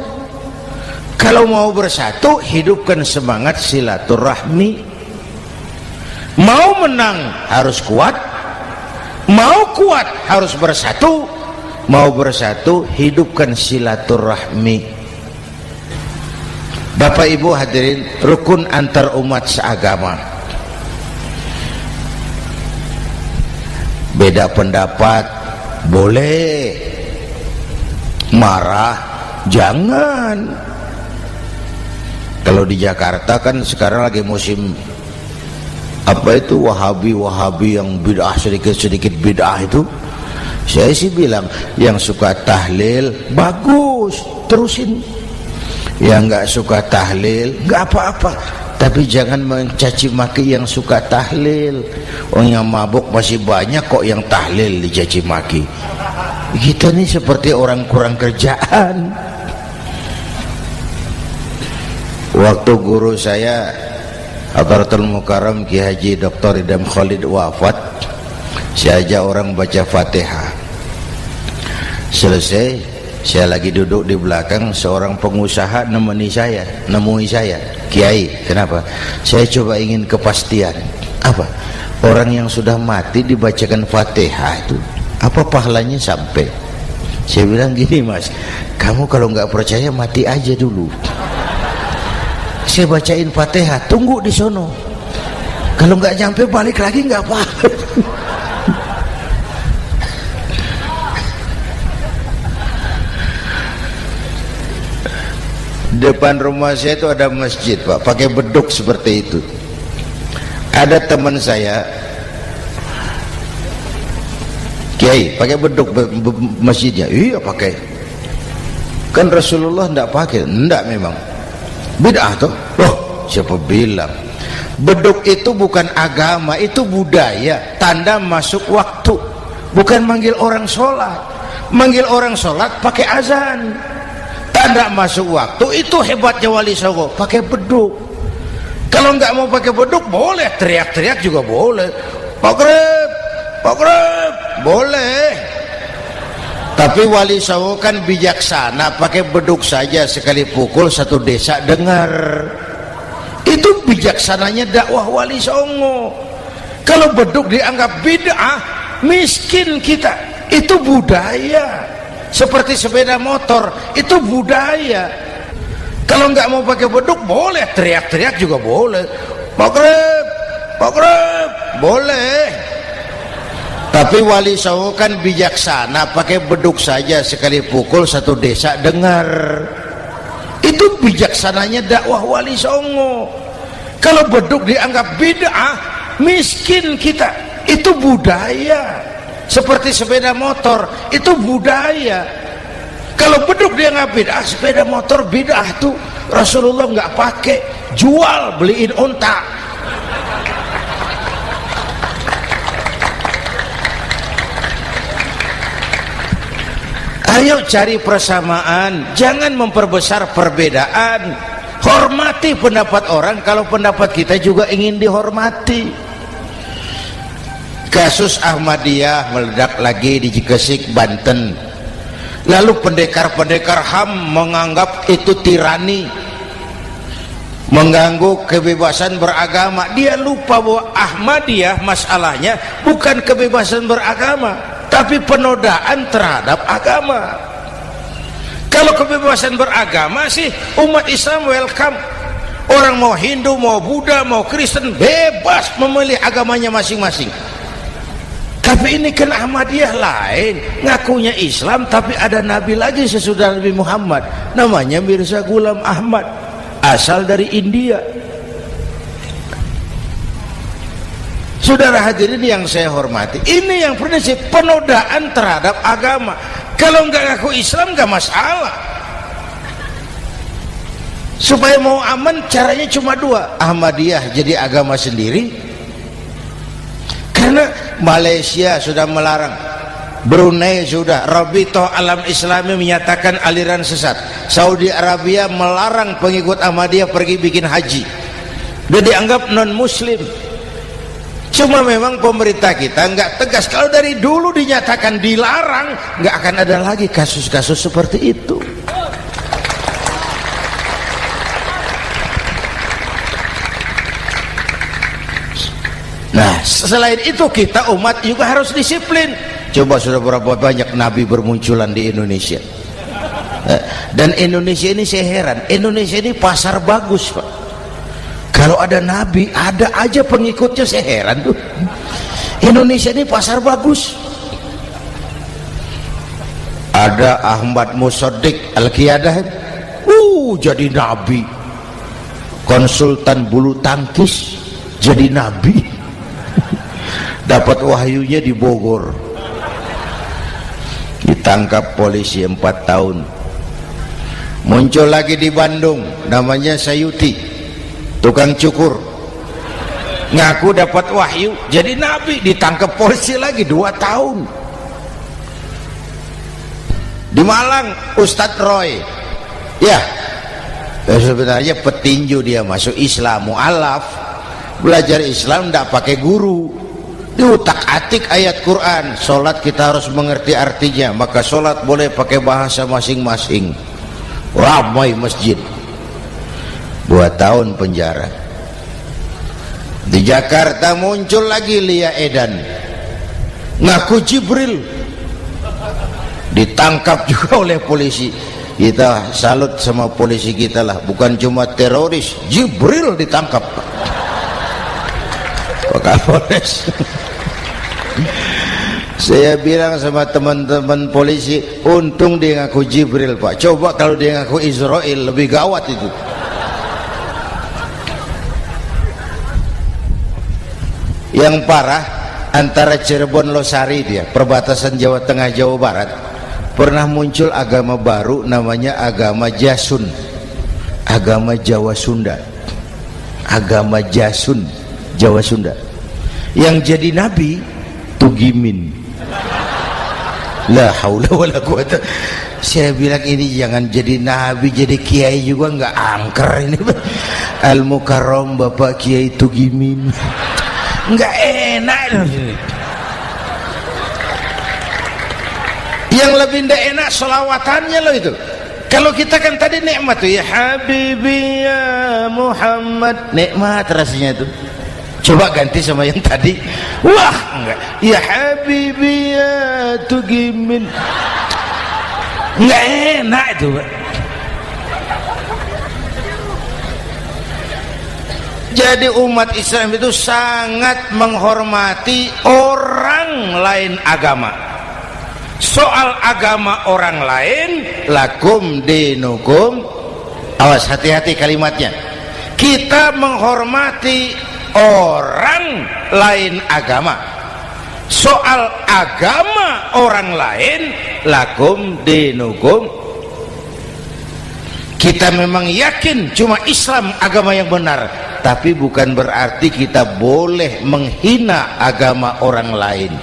kalau mau bersatu hidupkan semangat silaturahmi. Mau menang harus kuat, mau kuat harus bersatu, mau bersatu hidupkan silaturahmi. Bapak Ibu hadirin, rukun antar umat seagama. Beda pendapat boleh, marah jangan. Kalau di Jakarta kan sekarang lagi musim apa itu wahabi yang bid'ah, sedikit bid'ah itu. Saya sih bilang yang suka tahlil bagus, terusin. Yang nggak suka tahlil nggak apa-apa, tapi jangan mencaci maki yang suka tahlil. Orang yang mabuk masih banyak kok yang tahlil dicaci maki. Kita nih seperti orang kurang kerjaan. Waktu guru saya Hadratul Mukarram Ki Haji Dr. Idham Khalid wafat, saya ajak orang baca Fatihah. Selesai, saya lagi duduk di belakang, seorang pengusaha nemui saya, Kiai, kenapa? Saya coba ingin kepastian. Apa? Orang yang sudah mati dibacakan Fatihah itu, apa pahalanya sampai? Saya bilang gini, Mas, kamu kalau nggak percaya mati aja dulu. Saya bacain Fatihah, tunggu di sono. Kalau nggak nyampe balik lagi nggak apa-apa. Depan rumah saya itu ada masjid, Pak, pakai beduk seperti itu. Ada teman saya Kiai pakai beduk masjidnya. Iya pakai. Kan Rasulullah enggak pakai. Enggak memang. Bid'ah tuh. Loh, siapa bilang? Beduk itu bukan agama, itu budaya, tanda masuk waktu. Bukan manggil orang sholat. Manggil orang sholat pakai azan. Tanda masuk waktu, itu hebatnya Wali Songo, pakai beduk. Kalau nggak mau pakai beduk boleh, teriak-teriak juga boleh. Maghrib, boleh. Tapi Wali Songo kan bijaksana, pakai beduk saja, sekali pukul satu desa dengar. Itu bijaksananya dakwah Wali Songo. Kalau beduk dianggap bid'ah, miskin kita. Itu budaya. Seperti sepeda motor, itu budaya. Kalau nggak mau pakai beduk boleh, teriak-teriak juga boleh. Maghrib, boleh. Tapi Wali Songo kan bijaksana, pakai beduk saja, sekali pukul satu desa dengar. Itu bijaksananya dakwah Wali Songo. Kalau beduk dianggap bid'ah, miskin kita. Itu budaya. Seperti sepeda motor, itu budaya. Kalau beduk dia nggak bid'ah, sepeda motor bid'ah tuh. Rasulullah nggak pakai, jual, beliin unta. Ayo cari persamaan, jangan memperbesar perbedaan. Hormati pendapat orang kalau pendapat kita juga ingin dihormati. Kasus Ahmadiyah meledak lagi di Cikesik, Banten. Lalu pendekar-pendekar HAM menganggap itu tirani, mengganggu kebebasan beragama. Dia lupa bahwa Ahmadiyah masalahnya bukan kebebasan beragama, tapi penodaan terhadap agama. Kalau kebebasan beragama sih umat Islam welcome. Orang mau Hindu, mau Buddha, mau Kristen bebas memilih agamanya masing-masing. Tapi ini kan Ahmadiyah lain, ngakunya Islam tapi ada nabi lagi sesudah Nabi Muhammad, namanya Mirza Ghulam Ahmad, asal dari India. Saudara hadirin yang saya hormati, ini yang prinsip penodaan terhadap agama. Kalau nggak ngaku Islam nggak masalah. Supaya mau aman caranya cuma dua, Ahmadiyah jadi agama sendiri, karena Malaysia sudah melarang, Brunei sudah, Rabitoh Alam Islami menyatakan aliran sesat, Saudi Arabia melarang pengikut Ahmadiyah pergi bikin haji, dia dianggap non muslim. Cuma memang pemerintah kita nggak tegas. Kalau dari dulu dinyatakan dilarang, nggak akan ada lagi kasus-kasus seperti itu. Nah, selain itu kita umat juga harus disiplin. Coba sudah berapa banyak nabi bermunculan di Indonesia. Dan Indonesia ini saya heran, Indonesia ini pasar bagus, Pak. Kalau ada nabi, ada aja pengikutnya, saya heran tuh. Indonesia ini pasar bagus. Ada Ahmad Musaddiq Al-Qiyadah, jadi nabi. Konsultan bulu tangkis jadi nabi. Dapat wahyunya di Bogor, ditangkap polisi 4 tahun. Muncul lagi di Bandung, namanya Sayuti, tukang cukur, ngaku dapat wahyu jadi nabi, ditangkap polisi lagi 2 tahun. Di Malang Ustadz Roy, ya sebenarnya petinju, dia masuk Islam, mu'alaf, belajar Islam tidak pakai guru, diutak-atik ayat Quran. Sholat kita harus mengerti artinya, maka sholat boleh pakai bahasa masing-masing. Ramai masjid, 2 tahun penjara. Di Jakarta muncul lagi Lia Edan, ngaku Jibril, ditangkap juga oleh polisi. Kita salut sama polisi kita lah, bukan cuma teroris, Jibril ditangkap Pak Kapolres. Saya bilang sama teman-teman polisi, untung dia ngaku Jibril, Pak. Coba kalau dia ngaku Israel, lebih gawat itu. Yang parah, antara Cirebon Losari, dia perbatasan Jawa Tengah Jawa Barat, pernah muncul agama baru namanya agama Jasun, agama Jawa Sunda, agama Jasun Jawa Sunda. Yang jadi nabi Tugimin. La haula wala quwata. Saya bilang ini jangan jadi nabi, jadi kiai juga nggak angker ini. Al Mukarram Bapak Kiai Tugimin, nggak enak. Yang lebih ndak enak selawatannya loh itu. Kalau kita kan tadi nikmat tuh, ya Habibi ya Muhammad, nikmat rasanya itu. Coba ganti sama yang tadi, wah enggak, ya Habibi ya Tugimin, enggak enak itu, Pak. Jadi umat Islam itu sangat menghormati orang lain agama. Soal agama orang lain, lakum dinukum, awas hati-hati kalimatnya. Kita menghormati orang lain agama. Soal agama orang lain, lakum dinukum, kita memang yakin cuma Islam agama yang benar, tapi bukan berarti kita boleh menghina agama orang lain.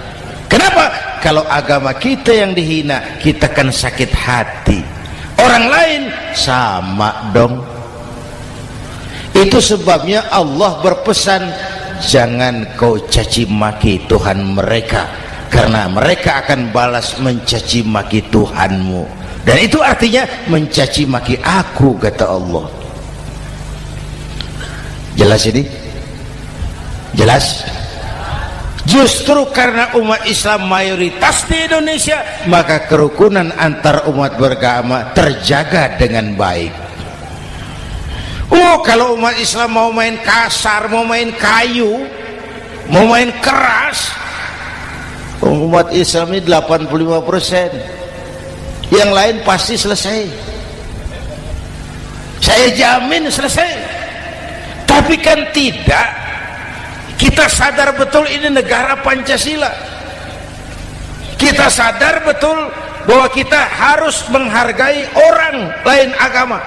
Kenapa? Kalau agama kita yang dihina, kita kan sakit hati. Orang lain sama dong. Itu sebabnya Allah berpesan, jangan kau caci maki Tuhan mereka, karena mereka akan balas mencaci maki Tuhanmu. Dan itu artinya mencaci maki aku, kata Allah. Jelas ini? Jelas? Justru karena umat Islam mayoritas di Indonesia, maka kerukunan antar umat beragama terjaga dengan baik. Kalau umat Islam mau main kasar, mau main kayu, mau main keras, Umat Islam ini 85%, yang lain pasti selesai, saya jamin selesai. Tapi kan tidak, kita sadar betul ini negara Pancasila, kita sadar betul bahwa kita harus menghargai orang lain agama,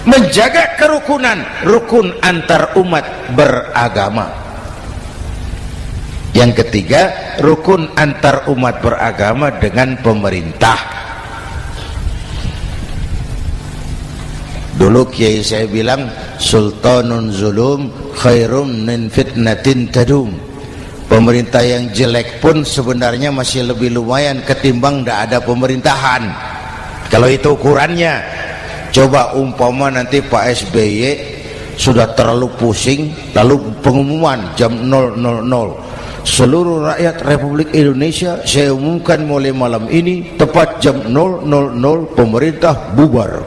menjaga kerukunan, rukun antar umat beragama. Yang ketiga, rukun antar umat beragama dengan pemerintah. Dulu kiai saya bilang, sultanun zulum khairum min fitnatin tadum. Pemerintah yang jelek pun sebenarnya masih lebih lumayan ketimbang tidak ada pemerintahan, kalau itu ukurannya. Coba umpama nanti Pak SBY sudah terlalu pusing, lalu pengumuman jam 000, seluruh rakyat Republik Indonesia saya umumkan mulai malam ini tepat jam 000 pemerintah bubar.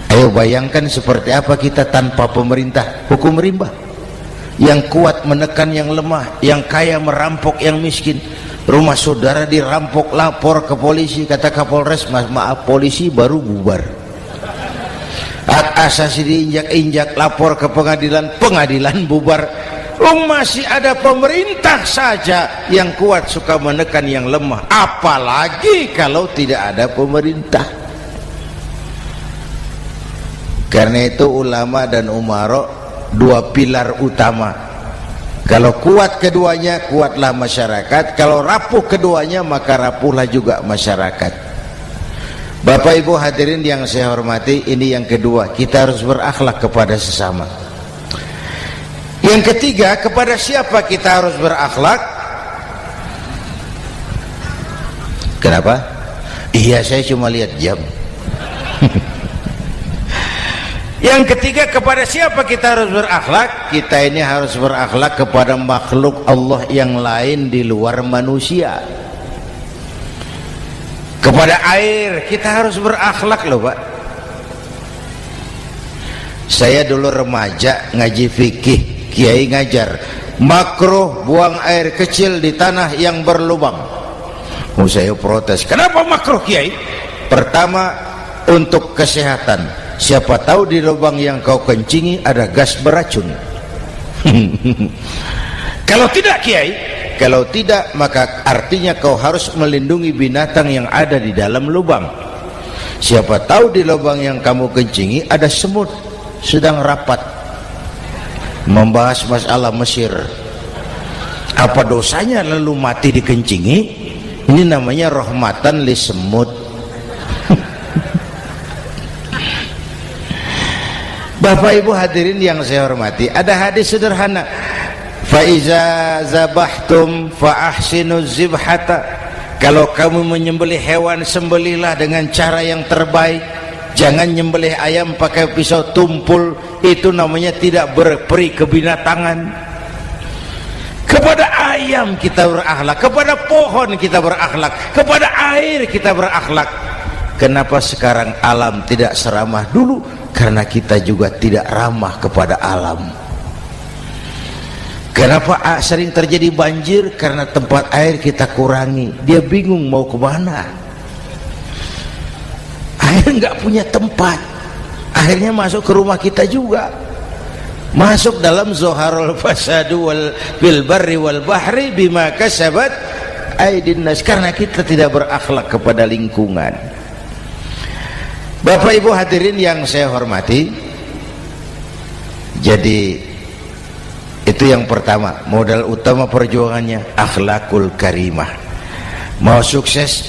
Ayo bayangkan seperti apa kita tanpa pemerintah. Hukum rimba, yang kuat menekan yang lemah, yang kaya merampok yang miskin. Rumah saudara dirampok, lapor ke polisi, kata Kapolres, maaf polisi baru bubar. Hak asasi diinjak-injak, lapor ke pengadilan, pengadilan bubar. Masih ada pemerintah saja yang kuat suka menekan yang lemah, apalagi kalau tidak ada pemerintah. Karena itu ulama dan umara dua pilar utama. Kalau kuat keduanya, kuatlah masyarakat. Kalau rapuh keduanya, maka rapuhlah juga masyarakat. Bapak Ibu hadirin yang saya hormati, ini yang kedua, kita harus berakhlak kepada sesama. Yang ketiga, kepada siapa kita harus berakhlak? Kenapa? Iya, saya cuma lihat jam. Yang ketiga, kepada siapa kita harus berakhlak? Kita ini harus berakhlak kepada makhluk Allah yang lain di luar manusia. Kepada air kita harus berakhlak loh Pak. Saya dulu remaja ngaji fikih, kiai ngajar makruh buang air kecil di tanah yang berlubang. Saya protes, kenapa makruh kiai? Pertama, untuk kesehatan. Siapa tahu di lubang yang kau kencingi ada gas beracun. Kalau tidak kiai, kalau tidak maka artinya kau harus melindungi binatang yang ada di dalam lubang. Siapa tahu di lubang yang kamu kencingi ada semut sedang rapat membahas masalah Mesir. Apa dosanya lalu mati dikencingi? Ini namanya rahmatan li semut. Bapak Ibu hadirin yang saya hormati, ada hadis sederhana, fa iza zabahtum fa ahsinu zibhata. Kalau kamu menyembelih hewan, sembelihlah dengan cara yang terbaik. Jangan nyembelih ayam pakai pisau tumpul, itu namanya tidak berperi kebinatangan. Kepada ayam kita berakhlak, kepada pohon kita berakhlak, kepada air kita berakhlak. Kenapa sekarang alam tidak seramah dulu? Karena kita juga tidak ramah kepada alam. Kenapa sering terjadi banjir? Karena tempat air kita kurangi. Dia bingung mau kemana. Air nggak punya tempat. Akhirnya masuk ke rumah kita juga. Masuk dalam zoharul fasadu bil barri wal bahri bima kasabat aydin nas. Karena kita tidak berakhlak kepada lingkungan. Bapak Ibu hadirin yang saya hormati, jadi itu yang pertama, modal utama perjuangannya akhlakul karimah. Mau sukses,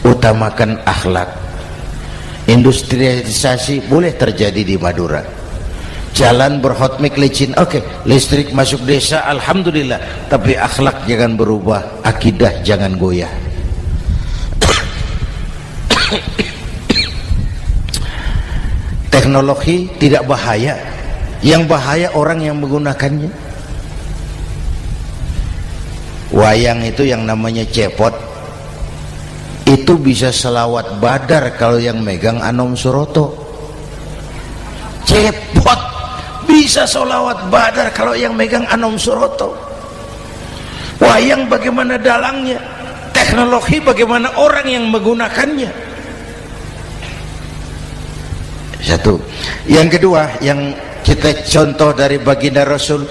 utamakan akhlak. Industrialisasi boleh terjadi di Madura, jalan berhotmik licin, oke, listrik masuk desa, alhamdulillah, tapi akhlak jangan berubah, akidah jangan goyah. Teknologi tidak bahaya, yang bahaya orang yang menggunakannya. Wayang itu yang namanya cepot, itu bisa selawat badar kalau yang megang Anom Suroto. Cepot bisa selawat badar kalau yang megang Anom Suroto. wayang bagaimana dalangnya, teknologi bagaimana orang yang menggunakannya. Satu. Yang kedua, yang kita contoh dari baginda Rasul,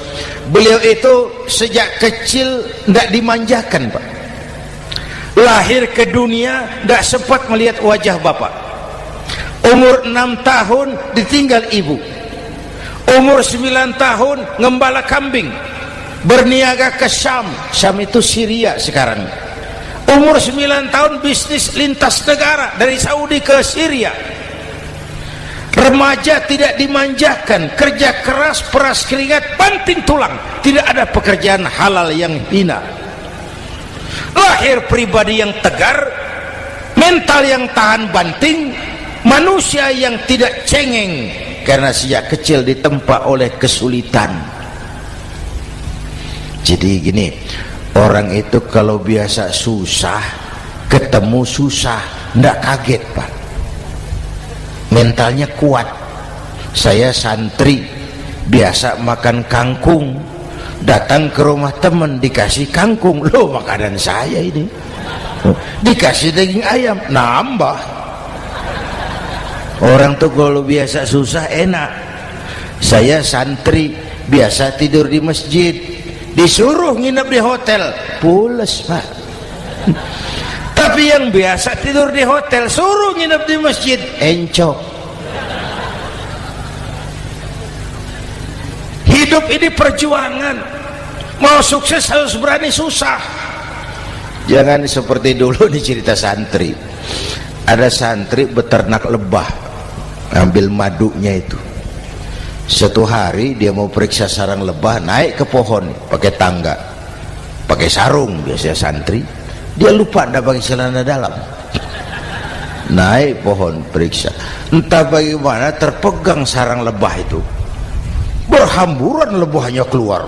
beliau itu sejak kecil tidak dimanjakan, Pak. Lahir ke dunia tidak sempat melihat wajah bapak. Umur 6 tahun ditinggal ibu. Umur 9 tahun ngembala kambing, berniaga ke Syam. Syam itu Syria sekarang. Umur 9 tahun bisnis lintas negara dari Saudi ke Syria. Remaja tidak dimanjakan, kerja keras, peras keringat, banting tulang, tidak ada pekerjaan halal yang hina. Lahir pribadi yang tegar, mental yang tahan banting, manusia yang tidak cengeng karena sejak kecil ditempa oleh kesulitan. Jadi gini, orang itu kalau biasa susah, ketemu susah, tidak kaget, Pak. Mentalnya kuat. Saya santri biasa makan kangkung, datang ke rumah teman dikasih kangkung, loh makanan saya ini, dikasih daging ayam, nambah. Orang tuh kalau biasa susah enak. Saya santri biasa tidur di masjid, disuruh nginep di hotel, pules, Pak. Tapi yang biasa tidur di hotel suruh nginep di masjid, encok. Hidup ini perjuangan, mau sukses harus berani susah. Jangan seperti dulu di cerita santri, ada santri beternak lebah, ambil madunya itu. Satu hari dia mau periksa sarang lebah, naik ke pohon pakai tangga, pakai sarung biasanya santri. Dia lupa ada pakai celana dalam, naik pohon periksa, entah bagaimana terpegang sarang lebah itu, berhamburan lebahnya keluar,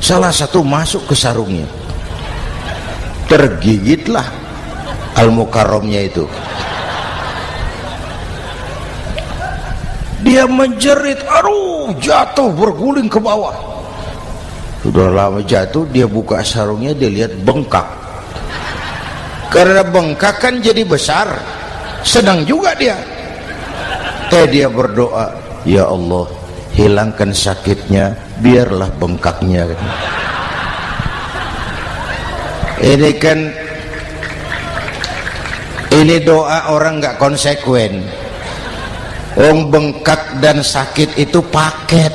salah satu masuk ke sarungnya, tergigitlah Al-Mukarramnya itu. Dia menjerit, aduh, jatuh berguling ke bawah. Sudah lama jatuh, dia buka sarungnya, dia lihat bengkak. Karena bengkak kan jadi besar, senang juga dia. Dia berdoa, ya Allah, hilangkan sakitnya, biarlah bengkaknya. Ini kan, ini doa orang nggak konsekuen. Bengkak dan sakit itu paket.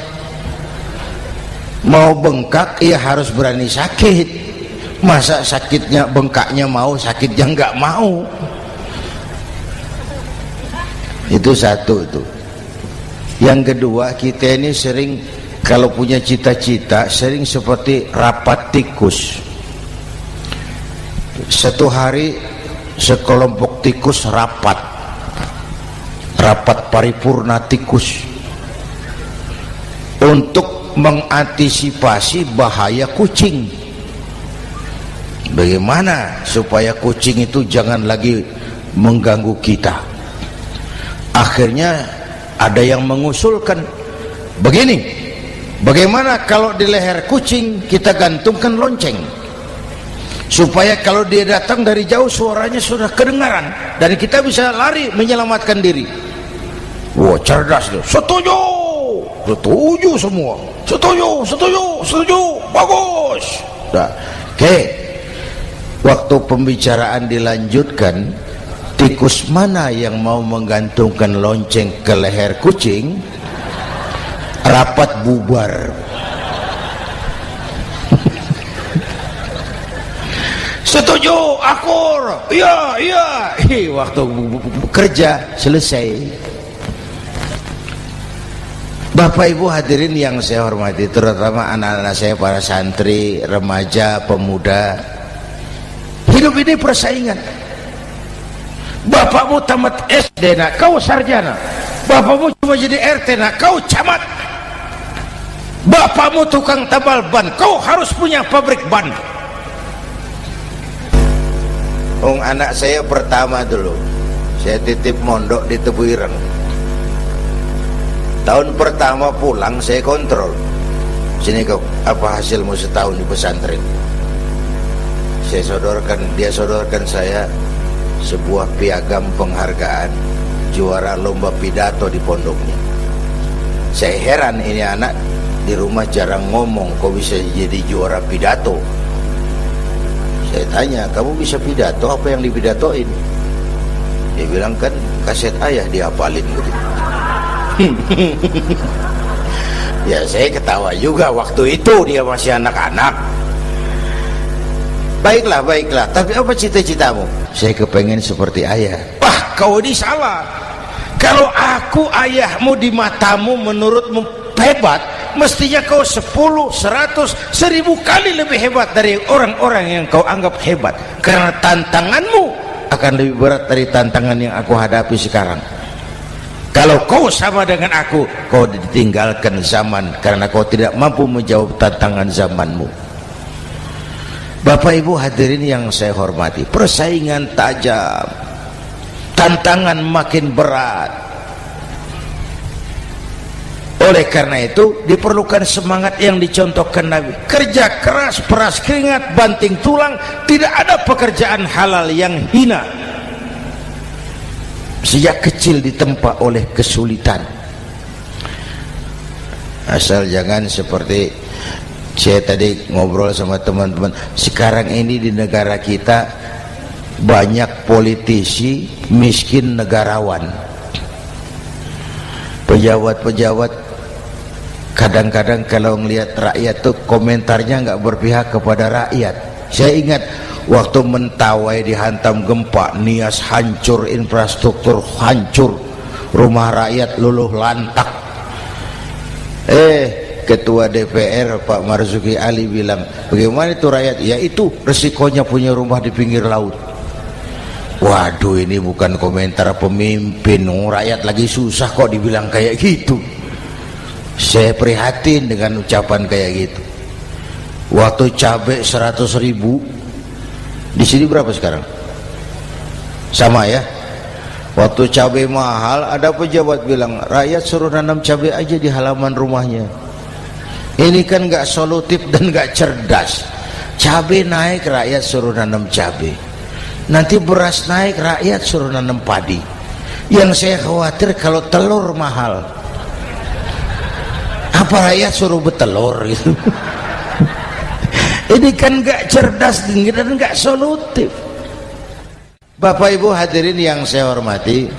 Mau bengkak ya harus berani sakit. Masa sakitnya bengkaknya mau, sakitnya nggak mau. Itu satu itu. Yang kedua, kita ini sering kalau punya cita-cita sering seperti rapat tikus. Satu hari sekelompok tikus rapat paripurna tikus untuk mengantisipasi bahaya kucing. Bagaimana supaya kucing itu jangan lagi mengganggu kita? Akhirnya ada yang mengusulkan begini, bagaimana kalau di leher kucing kita gantungkan lonceng, supaya kalau dia datang dari jauh suaranya sudah kedengaran dan kita bisa lari menyelamatkan diri. Wah, cerdas tuh. Setuju, setuju semua. Setuju, setuju, setuju. Bagus. Nah, oke. Waktu pembicaraan dilanjutkan, tikus mana yang mau menggantungkan lonceng ke leher kucing? Rapat bubar. Setuju, akur. Iya, iya. Waktu kerja selesai. Bapak Ibu hadirin yang saya hormati, terutama anak-anak saya, para santri, remaja, pemuda. Hidup ini persaingan. Bapakmu tamat SD, nak, kau sarjana. Bapakmu cuma jadi RT, nak, kau camat. Bapakmu tukang tambal ban, kau harus punya pabrik ban. Anak saya pertama dulu, saya titip mondok di Tebu Ireng. Tahun pertama pulang saya kontrol, sini kau, apa hasilmu setahun di pesantren? dia sodorkan saya sebuah piagam penghargaan juara lomba pidato di pondoknya. Saya heran, ini anak di rumah jarang ngomong, kok bisa jadi juara pidato? Saya tanya, kamu bisa pidato, apa yang dipidatoin? Dia bilang, kan kaset ayah dihafalin gitu. Ya saya ketawa juga, waktu itu dia masih anak-anak. Baiklah, tapi apa cita-citamu? Saya kepengen seperti ayah. Wah, kau ini salah. Kalau aku ayahmu di matamu, menurutmu hebat, mestinya kau 10, 100, 1000 kali lebih hebat dari orang-orang yang kau anggap hebat. Karena tantanganmu akan lebih berat dari tantangan yang aku hadapi sekarang. Kalau kau sama dengan aku, kau ditinggalkan zaman karena kau tidak mampu menjawab tantangan zamanmu. Bapak Ibu hadirin yang saya hormati, persaingan tajam, tantangan makin berat. Oleh karena itu diperlukan semangat yang dicontohkan Nabi. Kerja keras, peras keringat, banting tulang. Tidak ada pekerjaan halal yang hina. Sejak kecil ditempa oleh kesulitan. Asal jangan seperti saya tadi ngobrol sama teman-teman, sekarang ini di negara kita banyak politisi miskin negarawan. Pejabat-pejabat kadang-kadang kalau ngelihat rakyat tuh komentarnya nggak berpihak kepada rakyat. Saya ingat waktu Mentawai dihantam gempa, Nias hancur, infrastruktur hancur, rumah rakyat luluh lantak. Ketua DPR Pak Marzuki Ali bilang, bagaimana itu rakyat? Ya itu resikonya punya rumah di pinggir laut. Waduh, ini bukan komentar pemimpin, rakyat lagi susah kok dibilang kayak gitu. Saya prihatin dengan ucapan kayak gitu. Waktu cabai 100.000, di sini berapa sekarang? Sama ya. Waktu cabai mahal, ada pejabat bilang, rakyat suruh nanam cabai aja di halaman rumahnya. Ini kan nggak solutif dan nggak cerdas. Cabai naik, rakyat suruh nanam cabai. Nanti beras naik, rakyat suruh nanam padi. Yang saya khawatir kalau telur mahal, apa rakyat suruh betelur gitu? Ini kan nggak cerdas dan nggak solutif. Bapak Ibu hadirin yang saya hormati,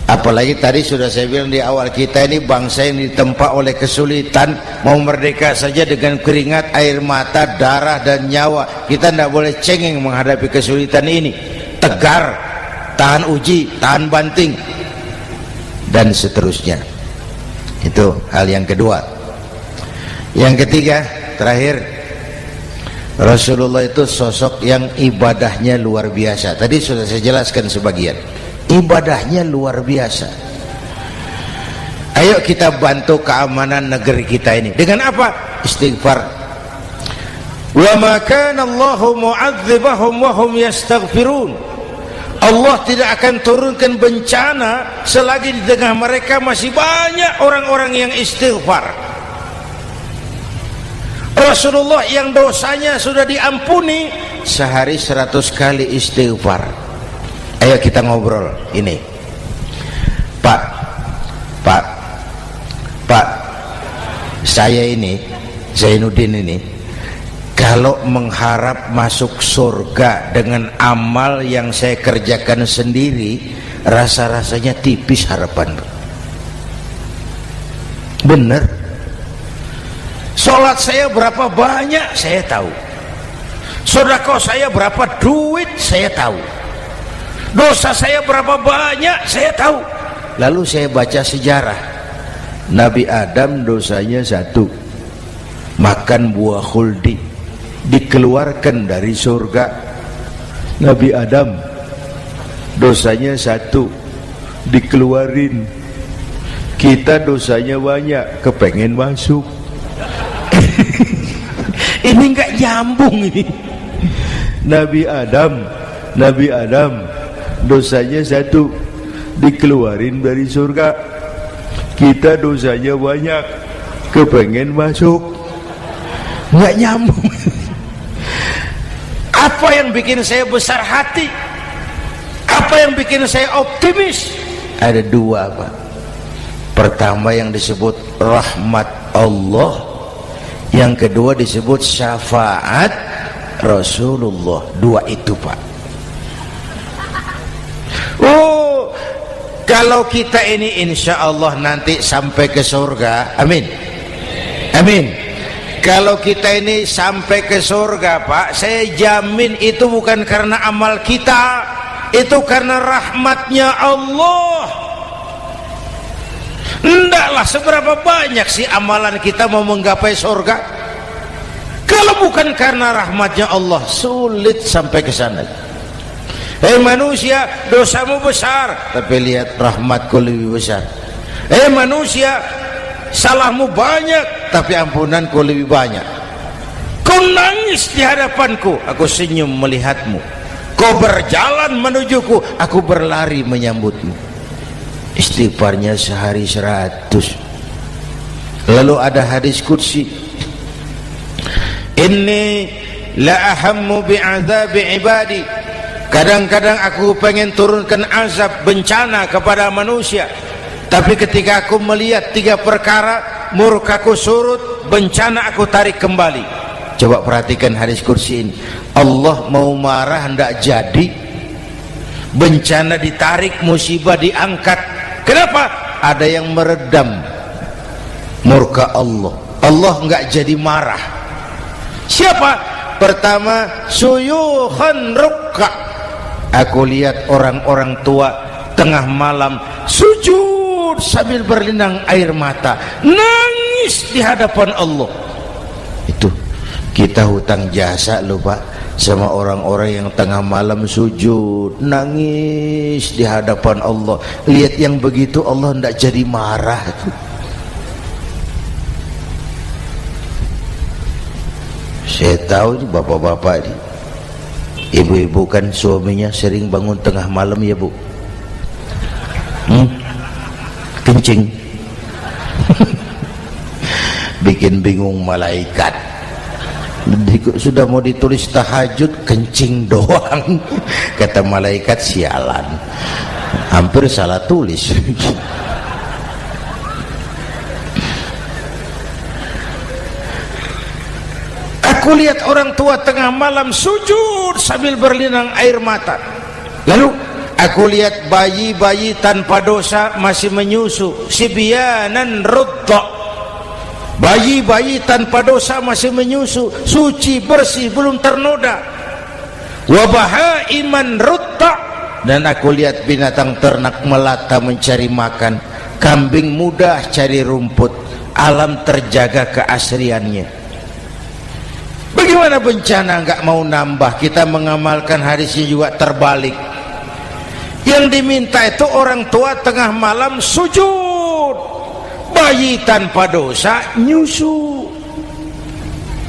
apalagi tadi sudah saya bilang di awal, kita ini bangsa yang ditempa oleh kesulitan. Mau merdeka saja dengan keringat, air mata, darah dan nyawa. Kita tidak boleh cengeng menghadapi kesulitan ini. Tegar, tahan uji, tahan banting, dan seterusnya. Itu hal yang kedua. Yang ketiga, terakhir, Rasulullah itu sosok yang ibadahnya luar biasa. Tadi sudah saya jelaskan sebagian. Ibadahnya luar biasa. Ayo kita bantu keamanan negeri kita ini. Dengan apa? Istighfar. Wa ma kana Allahu mu'adzibahum wa hum yastaghfirun. Allah tidak akan turunkan bencana selagi di tengah mereka masih banyak orang-orang yang istighfar. Rasulullah yang dosanya sudah diampuni sehari 100 kali istighfar. Ayo kita ngobrol ini. Pak, saya ini, Zainuddin ini, kalau mengharap masuk surga dengan amal yang saya kerjakan sendiri, rasa-rasanya tipis harapan. Bener. Sholat saya berapa banyak saya tahu. Sedekah saya berapa duit saya tahu. Dosa saya berapa banyak saya tahu. Lalu saya baca sejarah. Nabi Adam dosanya 1, makan buah khuldi, dikeluarkan dari surga. Nabi Adam dosanya 1, dikeluarin. Kita dosanya banyak, kepengen masuk. Ini nggak nyambung ini. Nabi Adam dosanya 1, dikeluarin dari surga. Kita dosanya banyak, kepengen masuk. Nggak nyambung. Apa yang bikin saya besar hati? Apa yang bikin saya optimis? Ada dua, Pak. Pertama yang disebut rahmat Allah, yang kedua disebut syafaat Rasulullah. Dua itu, Pak. Oh, kalau kita ini insya Allah nanti sampai ke surga, amin, amin. Kalau kita ini sampai ke surga, Pak, saya jamin itu bukan karena amal kita, itu karena rahmatnya Allah. Ndaklah seberapa banyak sih amalan kita mau menggapai surga. Kalau bukan karena rahmatnya Allah, sulit sampai ke sana. Manusia, dosamu besar, tapi lihat rahmatku lebih besar. Manusia, salahmu banyak, tapi ampunanku lebih banyak. Kau nangis di hadapanku, aku senyum melihatmu. Kau berjalan menujuku, aku berlari menyambutmu. Istighfarnya sehari 100. Lalu ada hadis qudsi, inni la ahammu bi'adzabi ibadi. Kadang-kadang aku pengen turunkan azab, bencana kepada manusia, tapi ketika aku melihat 3 perkara, murkaku surut, bencana aku tarik kembali. Coba perhatikan hadis kursi ini. Allah mau marah hendak jadi, bencana ditarik, musibah diangkat. Kenapa? Ada yang meredam murka Allah. Allah enggak jadi marah. Siapa? Pertama, suyukhan rukka. Aku lihat orang-orang tua tengah malam sujud sambil berlinang air mata, nangis di hadapan Allah. Itu kita hutang jasa loh, Pak, sama orang-orang yang tengah malam sujud nangis di hadapan Allah. Lihat yang begitu Allah tidak jadi marah. Saya tahu ini bapak-bapak ini, ibu-ibu kan suaminya sering bangun tengah malam ya, Bu. Kencing. Bikin bingung malaikat. Sudah mau ditulis tahajud, kencing doang. Kata malaikat, sialan, hampir salah tulis. Aku lihat orang tua tengah malam sujud sambil berlinang air mata. Lalu aku lihat bayi-bayi tanpa dosa masih menyusu, sibyanan rudda. Bayi-bayi tanpa dosa masih menyusu, suci bersih, belum ternoda. Wa bahaiman rudda. Dan aku lihat binatang ternak melata mencari makan, kambing mudah cari rumput, alam terjaga keasriannya. Bagaimana bencana enggak mau nambah? Kita mengamalkan hadisnya juga terbalik. Yang diminta itu orang tua tengah malam sujud, bayi tanpa dosa nyusu.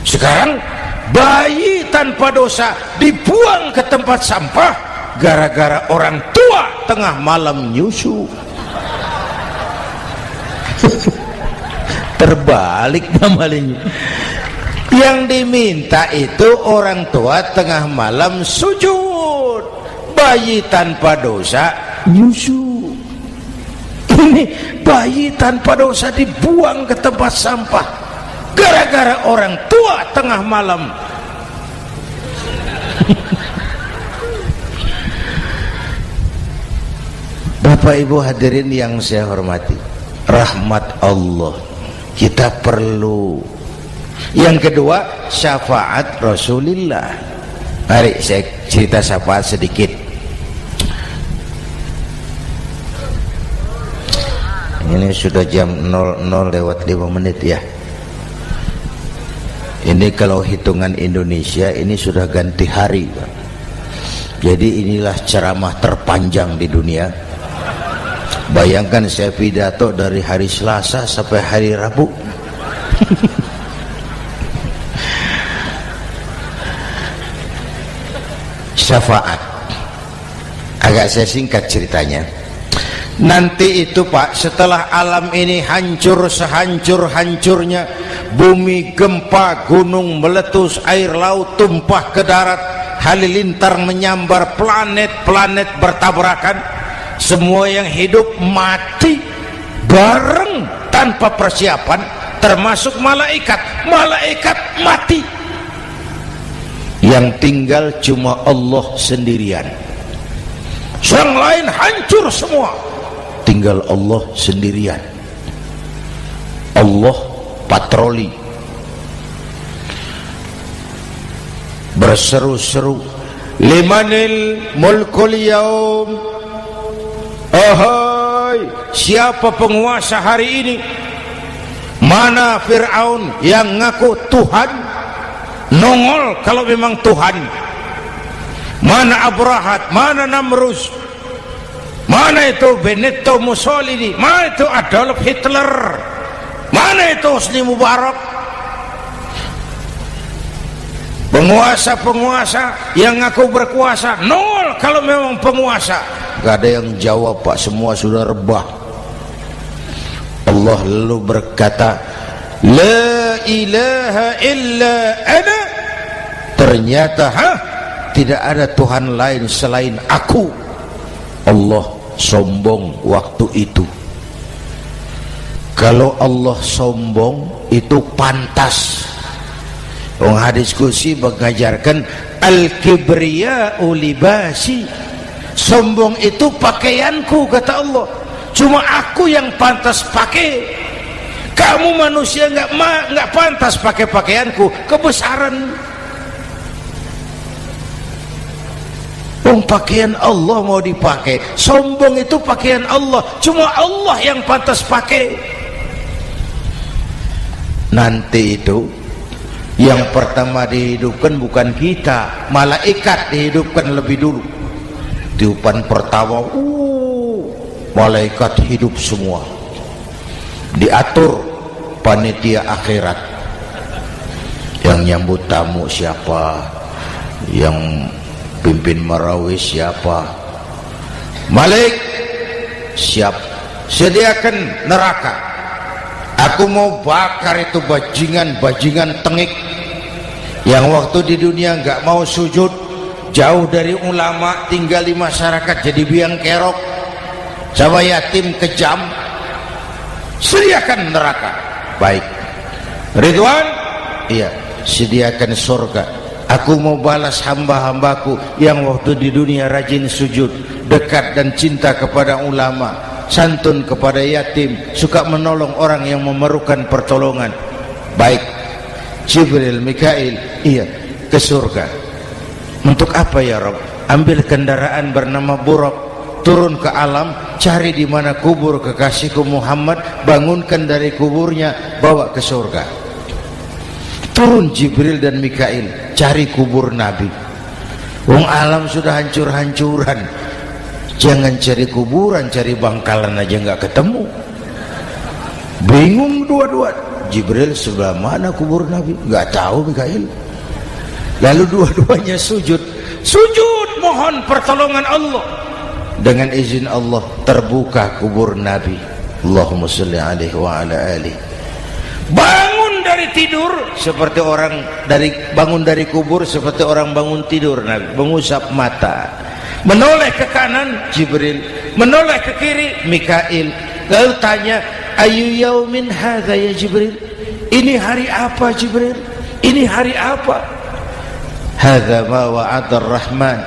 Sekarang bayi tanpa dosa dibuang ke tempat sampah gara-gara orang tua tengah malam nyusu. Terbalik namanya. Yang diminta itu orang tua tengah malam sujud, bayi tanpa dosa nyusu. Ini bayi tanpa dosa dibuang ke tempat sampah gara-gara orang tua tengah malam. Bapak Ibu hadirin yang saya hormati, rahmat Allah kita perlu. Yang kedua, syafaat Rasulullah. Mari saya cerita syafaat sedikit. Ini sudah jam 00:05 ya. Ini kalau hitungan Indonesia ini sudah ganti hari, Pak. Jadi inilah ceramah terpanjang di dunia. Bayangkan saya pidato dari hari Selasa sampai hari Rabu. Syafaat agak saya singkat ceritanya. Nanti itu, Pak, setelah alam ini hancur sehancur-hancurnya, bumi gempa, gunung meletus, air laut tumpah ke darat, halilintar menyambar, planet-planet bertabrakan, semua yang hidup mati bareng tanpa persiapan, termasuk malaikat. Malaikat mati, yang tinggal cuma Allah sendirian. Yang lain hancur semua, tinggal Allah sendirian. Allah patroli, berseru-seru, limanil mulkul yaum, ahai, siapa penguasa hari ini? Mana Fir'aun yang ngaku Tuhan? Nongol kalau memang Tuhan. Mana Abrahat, mana Namrus, mana itu Benito Mussolini, mana itu Adolf Hitler, mana itu Hosni Mubarak? Penguasa-penguasa yang ngaku berkuasa, nol kalau memang penguasa. Gak ada yang jawab, Pak, semua sudah rebah. Allah lalu berkata, la ilaha illa ana. Ternyata tidak ada Tuhan lain selain aku. Allah sombong waktu itu. Kalau Allah sombong itu pantas. Hadis qudsi mengajarkan al-kibriya'u libasi, sombong itu pakaianku, kata Allah. Cuma aku yang pantas pakai. Kamu manusia nggak pantas pakai pakaianku, kebesaran. Pakaian Allah mau dipakai, sombong itu pakaian Allah, cuma Allah yang pantas pakai. Nanti itu yang pertama dihidupkan bukan kita, malaikat dihidupkan lebih dulu. Tiupan pertama, malaikat hidup semua, diatur panitia akhirat. Yang nyambut tamu siapa, yang pimpin marawis siapa. Malik, siap, sediakan neraka. Aku mau bakar itu bajingan tengik yang waktu di dunia nggak mau sujud, jauh dari ulama, tinggal di masyarakat jadi biang kerok, sama yatim kejam. Sediakan neraka. Baik, Ridwan, iya, sediakan surga. Aku mau balas hamba-hambaku yang waktu di dunia rajin sujud, dekat dan cinta kepada ulama, santun kepada yatim, suka menolong orang yang memerlukan pertolongan. Baik, Jibril, Mikail, iya, ke surga. Untuk apa ya Rabb? Ambil kendaraan bernama Buraq, turun ke alam, cari di mana kubur kekasihku Muhammad, bangunkan dari kuburnya, bawa ke surga. Turun Jibril dan Mikail, cari kubur Nabi. Wong alam sudah hancur-hancuran, jangan cari kuburan, cari bangkalan aja nggak ketemu. Bingung dua-dua. Jibril, sebelah mana kubur Nabi? Nggak tahu Mikail. Lalu dua-duanya sujud mohon pertolongan Allah. Dengan izin Allah terbuka kubur Nabi. Allahumma sholli alaihi wa ala alihi. Bangun dari tidur seperti orang bangun dari kubur seperti orang bangun tidur. Nabi mengusap mata, menoleh ke kanan Jibril, menoleh ke kiri Mikail. Lalu tanya, ayu yaumin hadza ya Jibril? Ini hari apa Jibril? Ini hari apa? Hadza ma wa'ada ar-Rahman.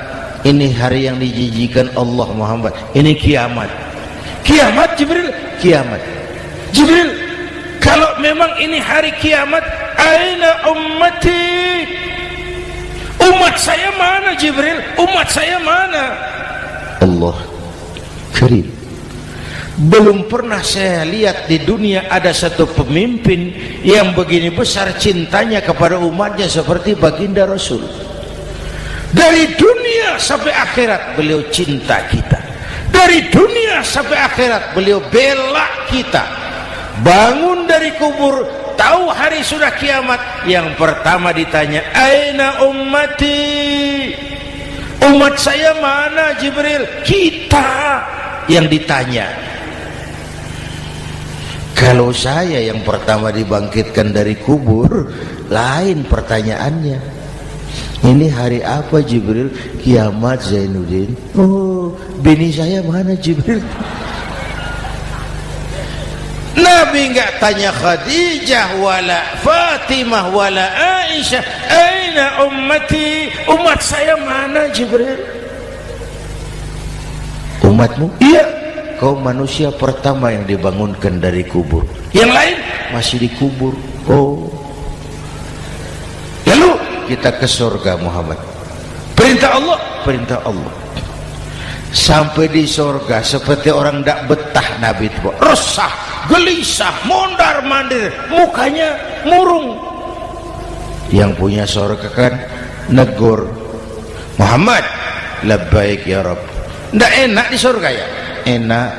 Ini hari yang dijanjikan Allah Muhammad. Ini kiamat. Kiamat Jibril? Kiamat. Jibril, kalau memang ini hari kiamat, aina ummati? Umat saya mana Jibril? Umat saya mana? Allah Karim. Belum pernah saya lihat di dunia ada satu pemimpin yang begini besar cintanya kepada umatnya seperti baginda Rasul. Dari dunia sampai akhirat beliau cinta kita. Dari dunia sampai akhirat beliau bela kita. Bangun dari kubur, tahu hari sudah kiamat, yang pertama ditanya, aina ummati? Umat saya mana Jibril? Kita yang ditanya. Kalau saya yang pertama dibangkitkan dari kubur, lain pertanyaannya. Ini hari apa Jibril? Kiamat Zainuddin. Oh, bini saya mana Jibril? Nabi enggak tanya Khadijah wala Fatimah wala Aisyah, aina ummati, umat saya mana Jibril? Umatmu? Iya. Kau manusia pertama yang dibangunkan dari kubur. Yang lain masih dikubur. Oh. Lalu kita ke surga Muhammad. Perintah Allah, perintah Allah. Sampai di surga seperti orang tidak betah Nabi itu, resah, gelisah, mondar mandir, mukanya murung. Yang punya surga kan negur, Muhammad, labbaik ya Rabb. Tidak enak di surga ya? Enak.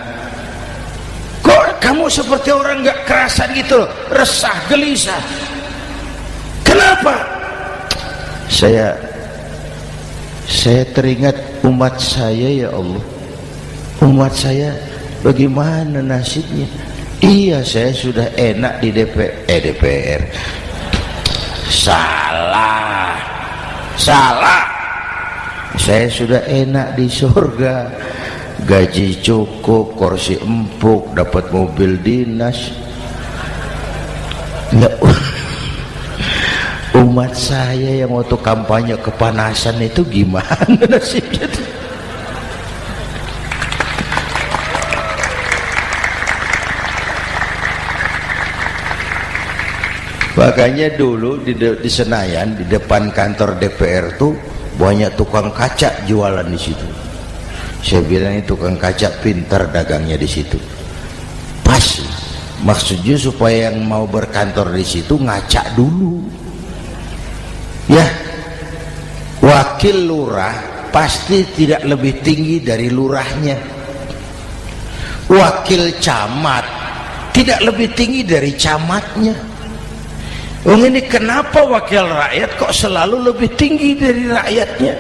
Kok kamu seperti orang nggak kerasan gitu loh, resah, gelisah. Kenapa? Saya teringat umat saya ya Allah. Umat saya bagaimana nasibnya? Iya, saya sudah enak di DPR. Salah. Saya sudah enak di surga, gaji cukup, kursi empuk, dapat mobil dinas. Nggak. Umat saya yang waktu kampanye kepanasan itu gimana nasibnya tuh? Makanya dulu di Senayan, di depan kantor DPR tuh banyak tukang kaca jualan di situ. Saya bilang ini tukang kaca pintar dagangnya di situ. Pas, maksudnya supaya yang mau berkantor di situ ngaca dulu. Ya, wakil lurah pasti tidak lebih tinggi dari lurahnya. Wakil camat tidak lebih tinggi dari camatnya. Ini kenapa wakil rakyat kok selalu lebih tinggi dari rakyatnya?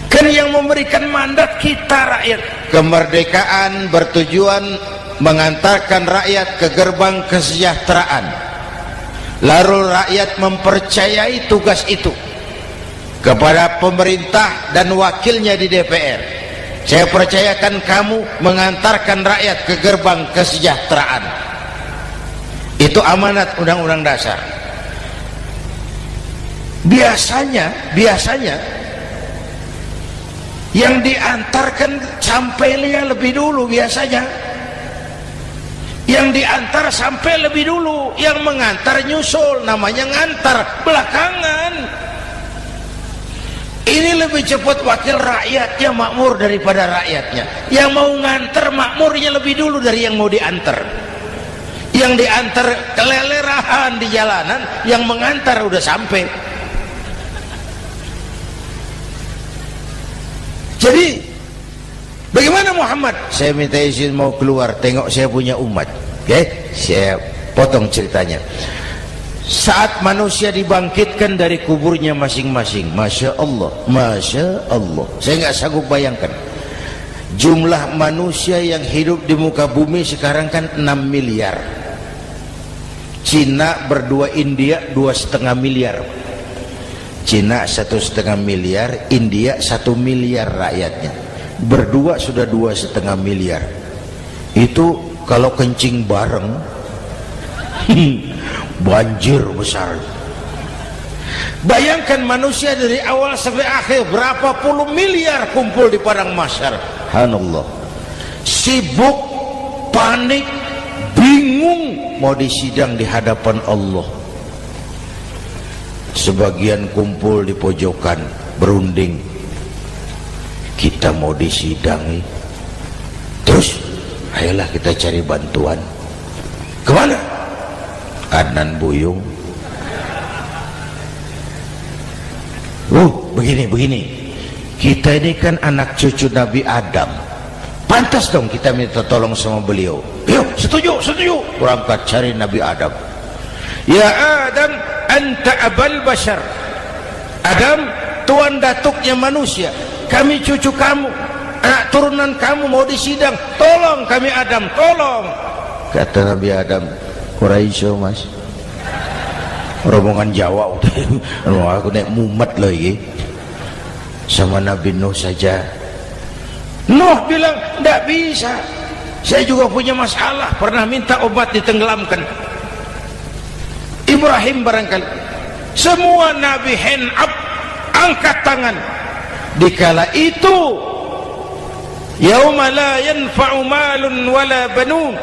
Kan yang memberikan mandat kita rakyat. Kemerdekaan bertujuan mengantarkan rakyat ke gerbang kesejahteraan. Lalu rakyat mempercayai tugas itu kepada pemerintah dan wakilnya di DPR. Saya percayakan kamu mengantarkan rakyat ke gerbang kesejahteraan. Itu amanat Undang-Undang Dasar. Biasanya yang diantarkan sampainya lebih dulu biasanya. Yang diantar sampai lebih dulu, yang mengantar nyusul, namanya ngantar belakangan. Ini lebih cepat wakil rakyatnya makmur daripada rakyatnya. Yang mau ngantar makmurnya lebih dulu dari yang mau diantar. Yang diantar kelelerahan di jalanan, yang mengantar udah sampai. Jadi bagaimana Muhammad? Saya minta izin mau keluar, tengok saya punya umat. Oke, saya potong ceritanya. Saat manusia dibangkitkan dari kuburnya masing-masing, Masya Allah, Masya Allah, saya nggak sanggup bayangkan jumlah manusia yang hidup di muka bumi sekarang kan 6 miliar. Cina berdua, India 2,5 miliar. Cina 1,5 miliar, India 1 miliar rakyatnya. Berdua sudah 2,5 miliar. Itu kalau kencing bareng banjir besar. Bayangkan manusia dari awal sampai akhir berapa puluh miliar kumpul di padang mahsyar. Subhanallah. Sibuk, panik, bingung mau disidang di hadapan Allah. Sebagian kumpul di pojokan berunding, kita mau disidangi. Terus ayolah kita cari bantuan. Kemana? Adnan Buyung. Begini. Kita ini kan anak cucu Nabi Adam. Pantas dong kita minta tolong sama beliau. Yuk, setuju. Berangkat cari Nabi Adam. Ya Adam, anta abal bashar. Adam, tuan datuknya manusia. Kami cucu kamu, anak turunan kamu mau disidang. Tolong kami Adam, tolong. Kata Nabi Adam, Quraisy mas, rombongan Jawa aku naik mumet lagi sama Nabi Nuh saja. Nuh bilang tidak bisa, saya juga punya masalah, pernah minta obat ditenggelamkan. Ibrahim barangkali, semua Nabi hand up, angkat tangan. Dikala itu yauma la yanfa'u malun wala banun,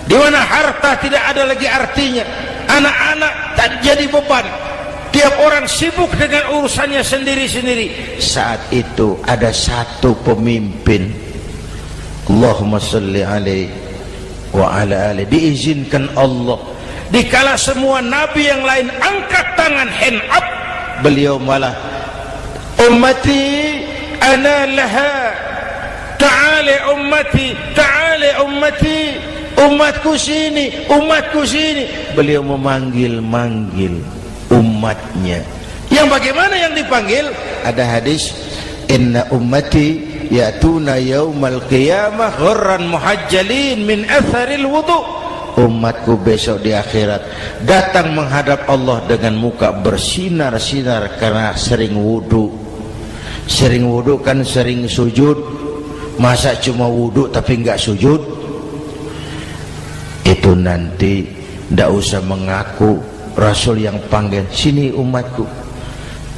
di mana harta tidak ada lagi artinya, anak-anak tak jadi beban, tiap orang sibuk dengan urusannya sendiri-sendiri. Saat itu ada satu pemimpin, Allahumma salli alaihi wa ala alihi, diizinkan Allah. Dikala semua nabi yang lain angkat tangan hand up, beliau malah ummati ana laha, ta'ali ummati, ta'ali ummati, umatku sini, umatku sini. Beliau memanggil-manggil umatnya. Yang bagaimana yang dipanggil? Ada hadis, inna ummati ya'tuna yaumal qiyamah ghurran muhajjalin min atharil wudu. Umatku besok di akhirat datang menghadap Allah dengan muka bersinar-sinar karena sering wudu. Sering wudu kan sering sujud, masa cuma wudu tapi enggak sujud? Itu nanti ndak usah mengaku Rasul yang panggil, sini umatku.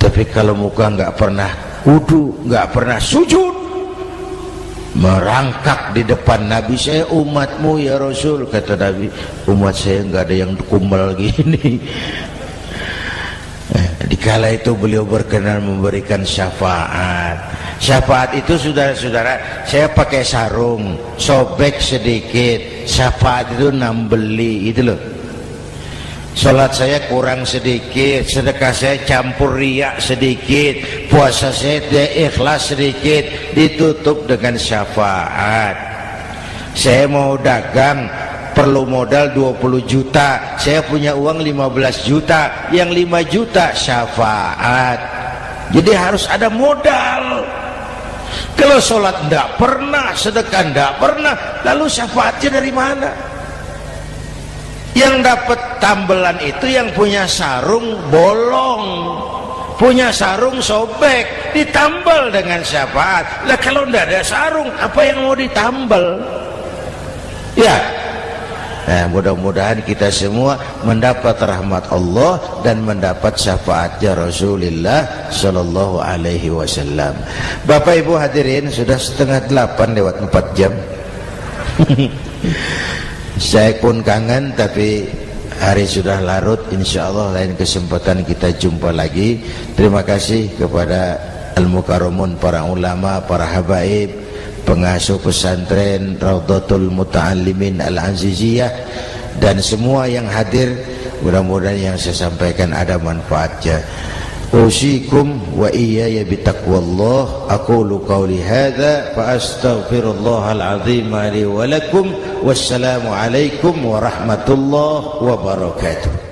Tapi kalau muka enggak pernah wudu, enggak pernah sujud, merangkak di depan Nabi, saya umatmu ya Rasul. Kata Nabi, umat saya enggak ada yang kumbal gini. Dikala itu beliau berkenan memberikan syafaat. Syafaat itu saudara-saudara, saya pakai sarung, sobek sedikit, syafaat itu nambeli itu loh. Salat saya kurang sedikit, sedekah saya campur riak sedikit, puasa saya ikhlas sedikit, ditutup dengan syafaat. Saya mau dagang, perlu modal 20 juta, saya punya uang 15 juta, yang 5 juta syafaat. Jadi harus ada modal. Kalau sholat tidak pernah, sedekah tidak pernah, lalu syafaatnya dari mana? Yang dapat tambelan itu yang punya sarung bolong, punya sarung sobek, ditambal dengan syafaat. Lah kalau tidak ada sarung, apa yang mau ditambal? Ya. Nah, mudah-mudahan kita semua mendapat rahmat Allah dan mendapat syafaatnya Rasulullah Sallallahu Alaihi Wasallam. Bapak Ibu hadirin, sudah 7:30 lewat 4 jam. Saya pun kangen, tapi hari sudah larut. Insya Allah lain kesempatan kita jumpa lagi. Terima kasih kepada Al-Mukarramun, para ulama, para habaib, pengasuh pesantren Raudhatul Muta'allimin Al-Aziziyah, dan semua yang hadir. Mudah-mudahan yang saya sampaikan ada manfaatnya. Usikum wa iyaya bitaqwallah. Aqulu qawli hadza fa astaghfirullahal azim li wa lakum. Wassalamu alaikum warahmatullahi wabarakatuh.